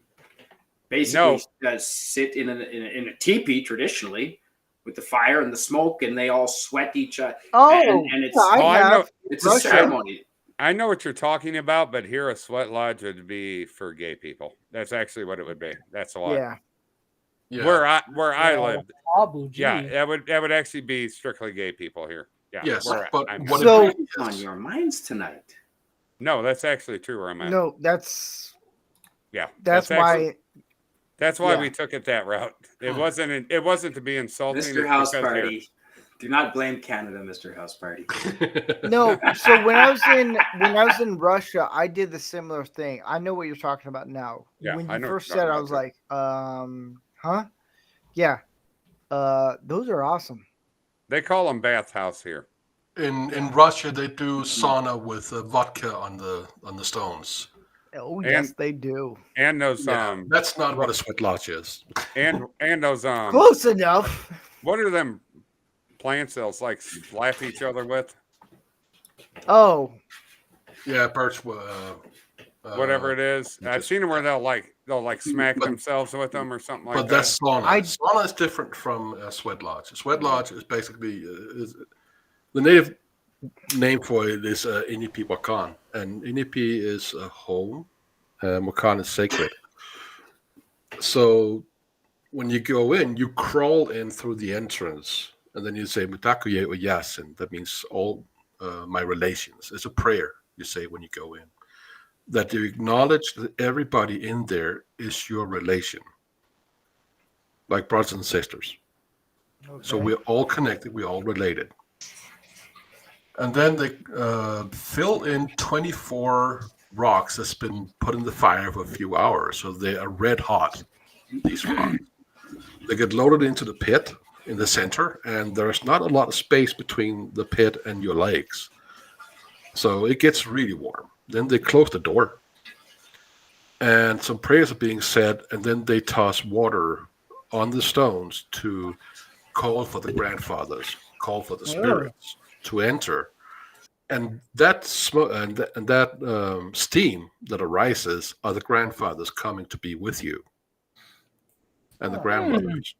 basically sit in a teepee traditionally with the fire and the smoke, and they all sweat each other. Oh, and it's I know. it's a ceremony. I know what you're talking about, but here a sweat lodge would be for gay people. That's actually what it would be. That's a lot. Yeah. Where I lived. Abu, gee. Yeah, that would actually be strictly gay people here. Yeah. Yes, where but I'm- what So- it What's on your minds tonight? no, that's actually true where I'm at. No, that's Yeah. that's actually- why. That's why Yeah. we took it that route. It wasn't to be insulting. Mr. it's House because Party. here- Do not blame Canada, Mr. House Party. No, so when I was in Russia, I did the similar thing. I know what you're talking about now. Yeah, when I you know what first you're said it, I talking was about, like, huh? Yeah. Those are awesome. They call them bathhouse here. In Russia, they do sauna with vodka on the stones. Oh, And- yes, they do. And those Yeah, that's not what a sweat lodge is. and those Close enough. what are them plants they'll like slap each other with? Oh, Yeah, birch. Whatever it is. I've seen them where they'll like smack themselves with them or something like But that. that's sauna. Sauna is different from a sweat lodge. A sweat lodge is basically the native name for it is Inipi Wakan, and Inipi is a home. Wakan is sacred. So when you go in, you crawl in through the entrance, and then you say Mutakuye or Yasin. That means all my relations. It's a prayer you say when you go in. That you acknowledge that everybody in there is your relation, like brothers and sisters. okay. So we're all connected, we're all related. And then they fill in 24 rocks that's been put in the fire for a few hours. So they are red hot, these rocks. They get loaded into the pit in the center, and there's not a lot of space between the pit and your legs. So it gets really warm. Then they close the door, and some prayers are being said, and then they toss water on the stones to call for the grandfathers, call for the spirits to enter. And that smoke and that steam that arises are the grandfathers coming to be with you, and the grandmothers.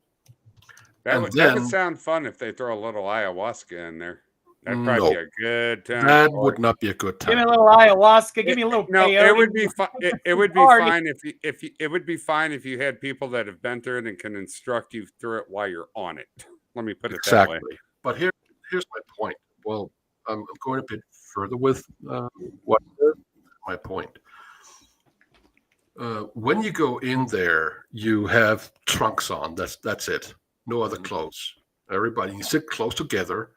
That And would then- sound fun if they throw a little ayahuasca in there. That'd probably be No, a good time. that would not be a good Give me a time. little ayahuasca. Give me a little. No, peyote. it would be fun. It would be Party. fine it would be fine if you had people that have been through it and can instruct you through it while you're on it. Let me put it that way. Exactly. But here's my point. Well, I'm going a bit further with what my point. When you go in there, you have trunks on. That's it. No other clothes. Everybody, you sit close together.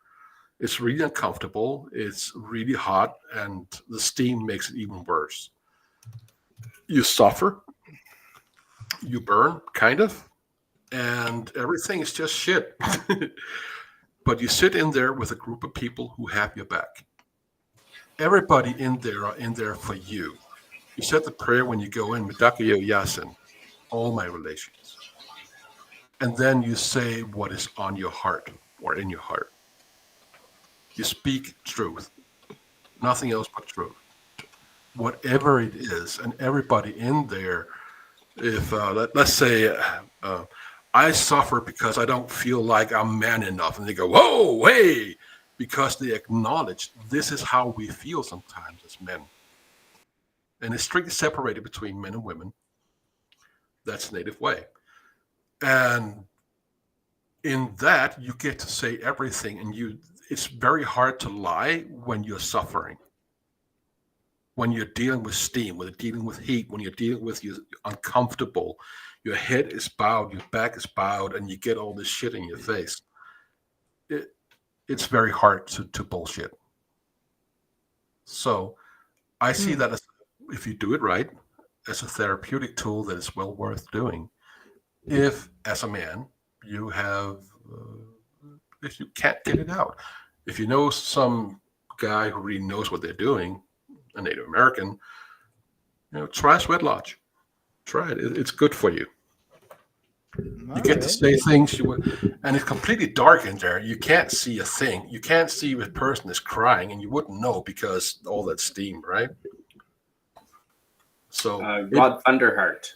It's really uncomfortable. It's really hot, and the steam makes it even worse. You suffer. You burn, kind of, and everything is just shit. But you sit in there with a group of people who have your back. Everybody in there are in there for you. You said the prayer when you go in, Mitakuyo Yasin, all my relations. And then you say what is on your heart or in your heart. You speak truth, nothing else but truth. Whatever it is, and everybody in there, if let's say I suffer because I don't feel like I'm man enough, and they go, whoa, hey, because they acknowledge this is how we feel sometimes as men. And it's strictly separated between men and women. That's native way. And in that, you get to say everything, and it's very hard to lie when you're suffering. When you're dealing with steam, when you're dealing with heat, when you're dealing with you're uncomfortable, your head is bowed, your back is bowed, and you get all this shit in your face. It's very hard to bullshit. So I see that as, if you do it right, as a therapeutic tool that is well worth doing. If, as a man, you have, if you can't get it out, if you know some guy who really knows what they're doing, a Native American, try Sweat Lodge. Try it. It's good for you. You get to say things and it's completely dark in there. You can't see a thing. You can't see if a person is crying, and you wouldn't know because all that steam, right? So Rod Thunderheart,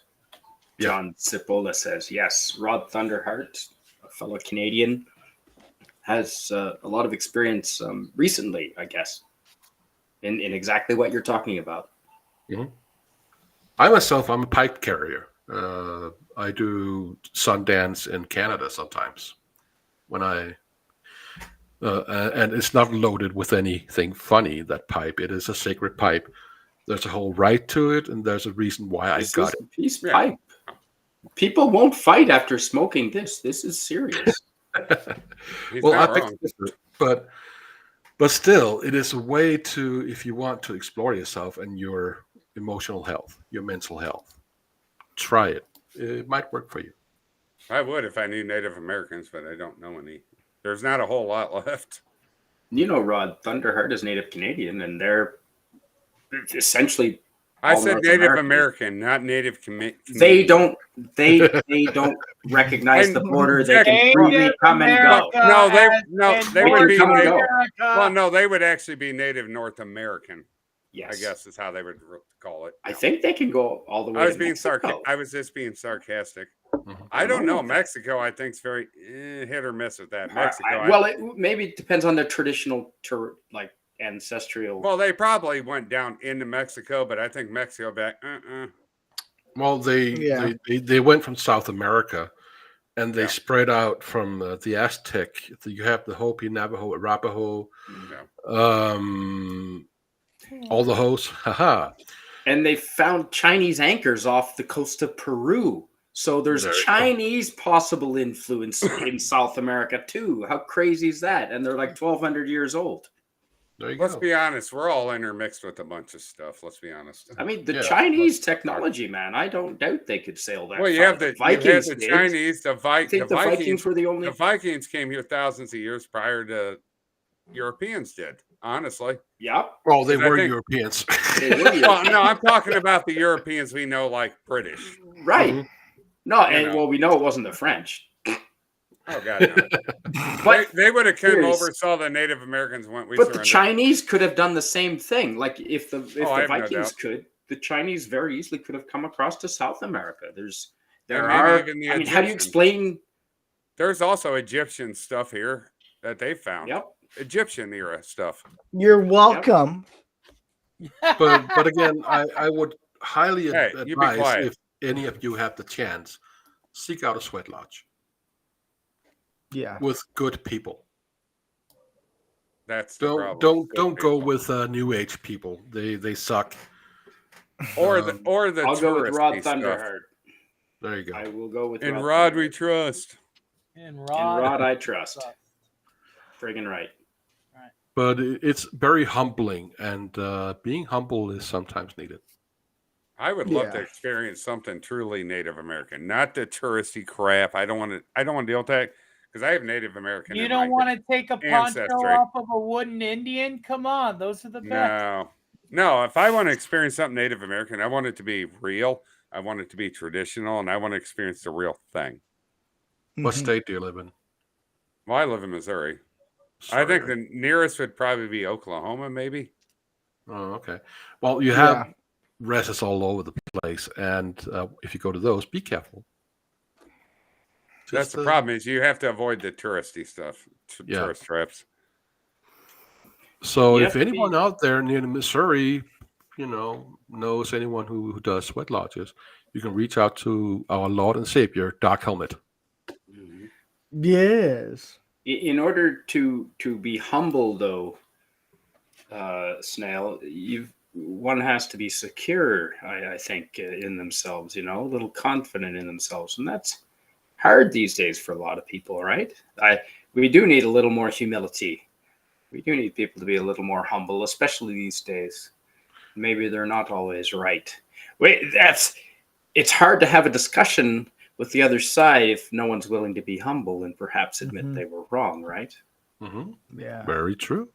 John Cipolla says, yes, Rod Thunderheart, a fellow Canadian, has a lot of experience recently, I guess, in exactly what you're talking about. Mm-hmm. I'm a pipe carrier. I do Sundance in Canada sometimes when and it's not loaded with anything funny, that pipe. It is a sacred pipe. There's a whole right to it, and there's a reason why I got it. Peace pipe. People won't fight after smoking this. This is serious. Well, I think, but still, it is a way to, if you want to explore yourself and your emotional health, your mental health, try it. It might work for you. I would if I knew Native Americans, but I don't know any. There's not a whole lot left. Rod Thunderheart is Native Canadian, and they're essentially I all said North Native American. American, not Native They Canadian. don't recognize And the border. They check- can Native freely come and go. America No, they as they They would can be come and native. go. Well, no, they would actually be Native North American. Yes, I guess is how they would call it. I think they can go all the way I was to being Mexico. I was just being sarcastic. Mhm. I don't know. about that. Mexico, I think, is very hit or miss with that. Mexico. Well, it maybe it depends on their traditional like ancestral. Well, they probably went down into Mexico, but I think Mexico back. Well, Yeah. they went from South America, and they Yeah. spread out from the Aztec. You have the Hopi, Navajo, Arapaho, No. all the hosts. Haha. And they found Chinese anchors off the coast of Peru. So there's There you go. Chinese possible influence in South America too. How crazy is that? And they're like 1,200 years old. There you Let's go. be honest. We're all intermixed with a bunch of stuff. Let's be honest. I mean, the Yeah. Chinese technology, man. I don't doubt they could sail that. Well, you far. have the Vikings. the did. Chinese, I think the Vikings were the only. The Vikings came here thousands of years prior to Europeans did. Honestly, Yeah, Well, they I were think- Europeans. they were well, Europeans. no, I'm talking about the Europeans we know, like British. Right. Mhm. No, You and know. well, we know it wasn't the French. Oh God, no. But they would have come serious. over, saw the Native Americans went. We But the surrendered. Chinese could have done the same thing. Like if the I have no Vikings doubt. could, the Chinese very easily could have come across to South America. There And maybe are. even the I mean, how do you Egyptians. explain? There's also Egyptian stuff here that they found. Yep. Egyptian era stuff. You're welcome. but again, I would highly Hey, you be advise quiet. if any of you have the chance, seek out a sweat lodge Yeah. with good people. That's the problem. Don't go with new age people. They suck. or um, the I'll go with Rod touristy stuff. Thunderheart. There you go. I will go with In Rod. Rod Thunderheart. we trust. And In Rod. Rod I trust. Friggin' right. But it's very humbling, and being humble is sometimes needed. I would love to Yeah. experience something truly Native American, not the touristy crap. I don't want to deal with that because I have Native American. You in don't my- want to take a poncho ancestry. off of a wooden Indian? Come on, those are the best. No. If I want to experience something Native American, I want it to be real. I want it to be traditional, and I want to experience the real thing. What Mhm. state do you live in? Well, I live in Missouri. Sorry. I think the nearest would probably be Oklahoma, maybe. Oh, okay. Well, you have Yeah. reses all over the place, and if you go to those, be careful. That's Just, the problem is you have to avoid the touristy stuff, Yeah. tourist traps. So You if have to anyone be- out there near Missouri, knows anyone who does sweat lodges, you can reach out to our Lord and Savior, Dark Helmet. Yes. In order to be humble, though, Snail, one has to be secure. I think in themselves, a little confident in themselves, and that's hard these days for a lot of people, right? We do need a little more humility. We do need people to be a little more humble, especially these days. Maybe they're not always right. It's hard to have a discussion with the other side if no one's willing to be humble and perhaps admit Mhm. they were wrong, right? Mm-hmm. Yeah. Very true.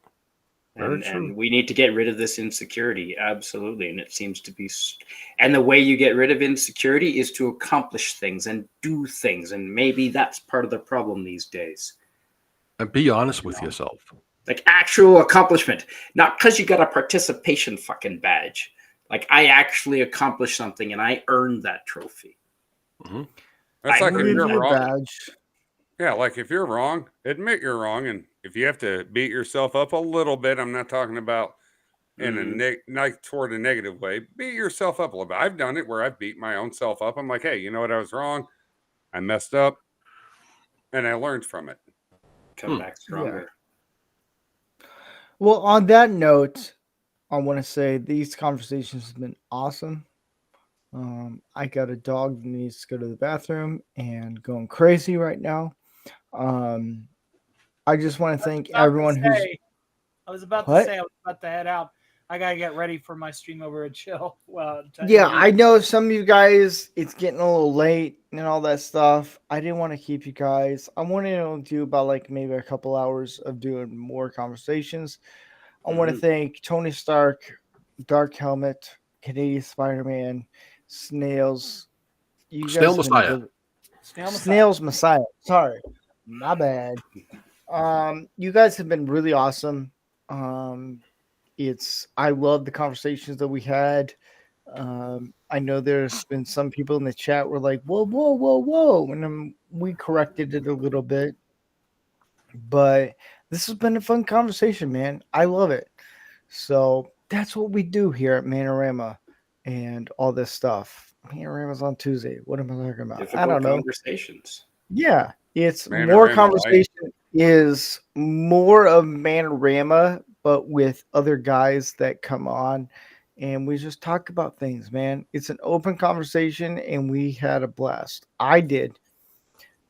Very true. And we need to get rid of this insecurity, absolutely. And it seems to be, and the way you get rid of insecurity is to accomplish things and do things, and maybe that's part of the problem these days. And be honest with yourself. Like actual accomplishment, not because you got a participation fucking badge. Like I actually accomplished something and I earned that trophy. Mm-hmm. That's I like if Give you're you a wrong. badge. Yeah, like if you're wrong, admit you're wrong, and if you have to beat yourself up a little bit, I'm not talking about in a toward a negative way. Beat yourself up a little bit. I've done it where I've beat my own self up. I'm like, hey, you know what? I was wrong. I messed up, and I learned from it. Come back stronger. Well, on that note, I want to say these conversations have been awesome. I got a dog that needs to go to the bathroom and going crazy right now. I just want to thank everyone who's. I was about to What? say I was about to head out. I gotta get ready for my stream over at Chill. Well, Yeah, I know some of you guys, it's getting a little late and all that stuff. I didn't want to keep you guys. I wanted to do about like maybe a couple hours of doing more conversations. I want to thank Tony Stark, Dark Helmet, Canadian Spider-Man, Snails. You Snail guys have been Messiah. really- Snail Messiah. Snails Messiah. Sorry, my bad. You guys have been really awesome. I love the conversations that we had. I know there's been some people in the chat were like, whoa, whoa, whoa, whoa. And we corrected it a little bit. But this has been a fun conversation, man. I love it. So that's what we do here at Manorama and all this stuff. Manorama's on Tuesday. What am I talking about? Difficult I don't know. conversations. Yeah, it's Manorama, more right? conversation is more of Manorama, but with other guys that come on and we just talk about things, man. It's an open conversation and we had a blast. I did.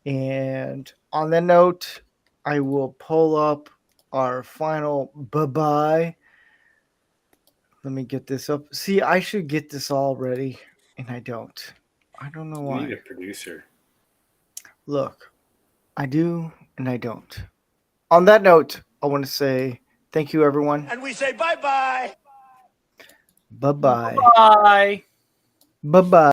And on that note, I will pull up our final bye-bye. Let me get this up. See, I should get this all ready, and I don't. I don't know You need why. a producer. Look, I do, and I don't. On that note, I want to say thank you, everyone. And we say bye-bye. Bye-bye. Bye. Bye-bye.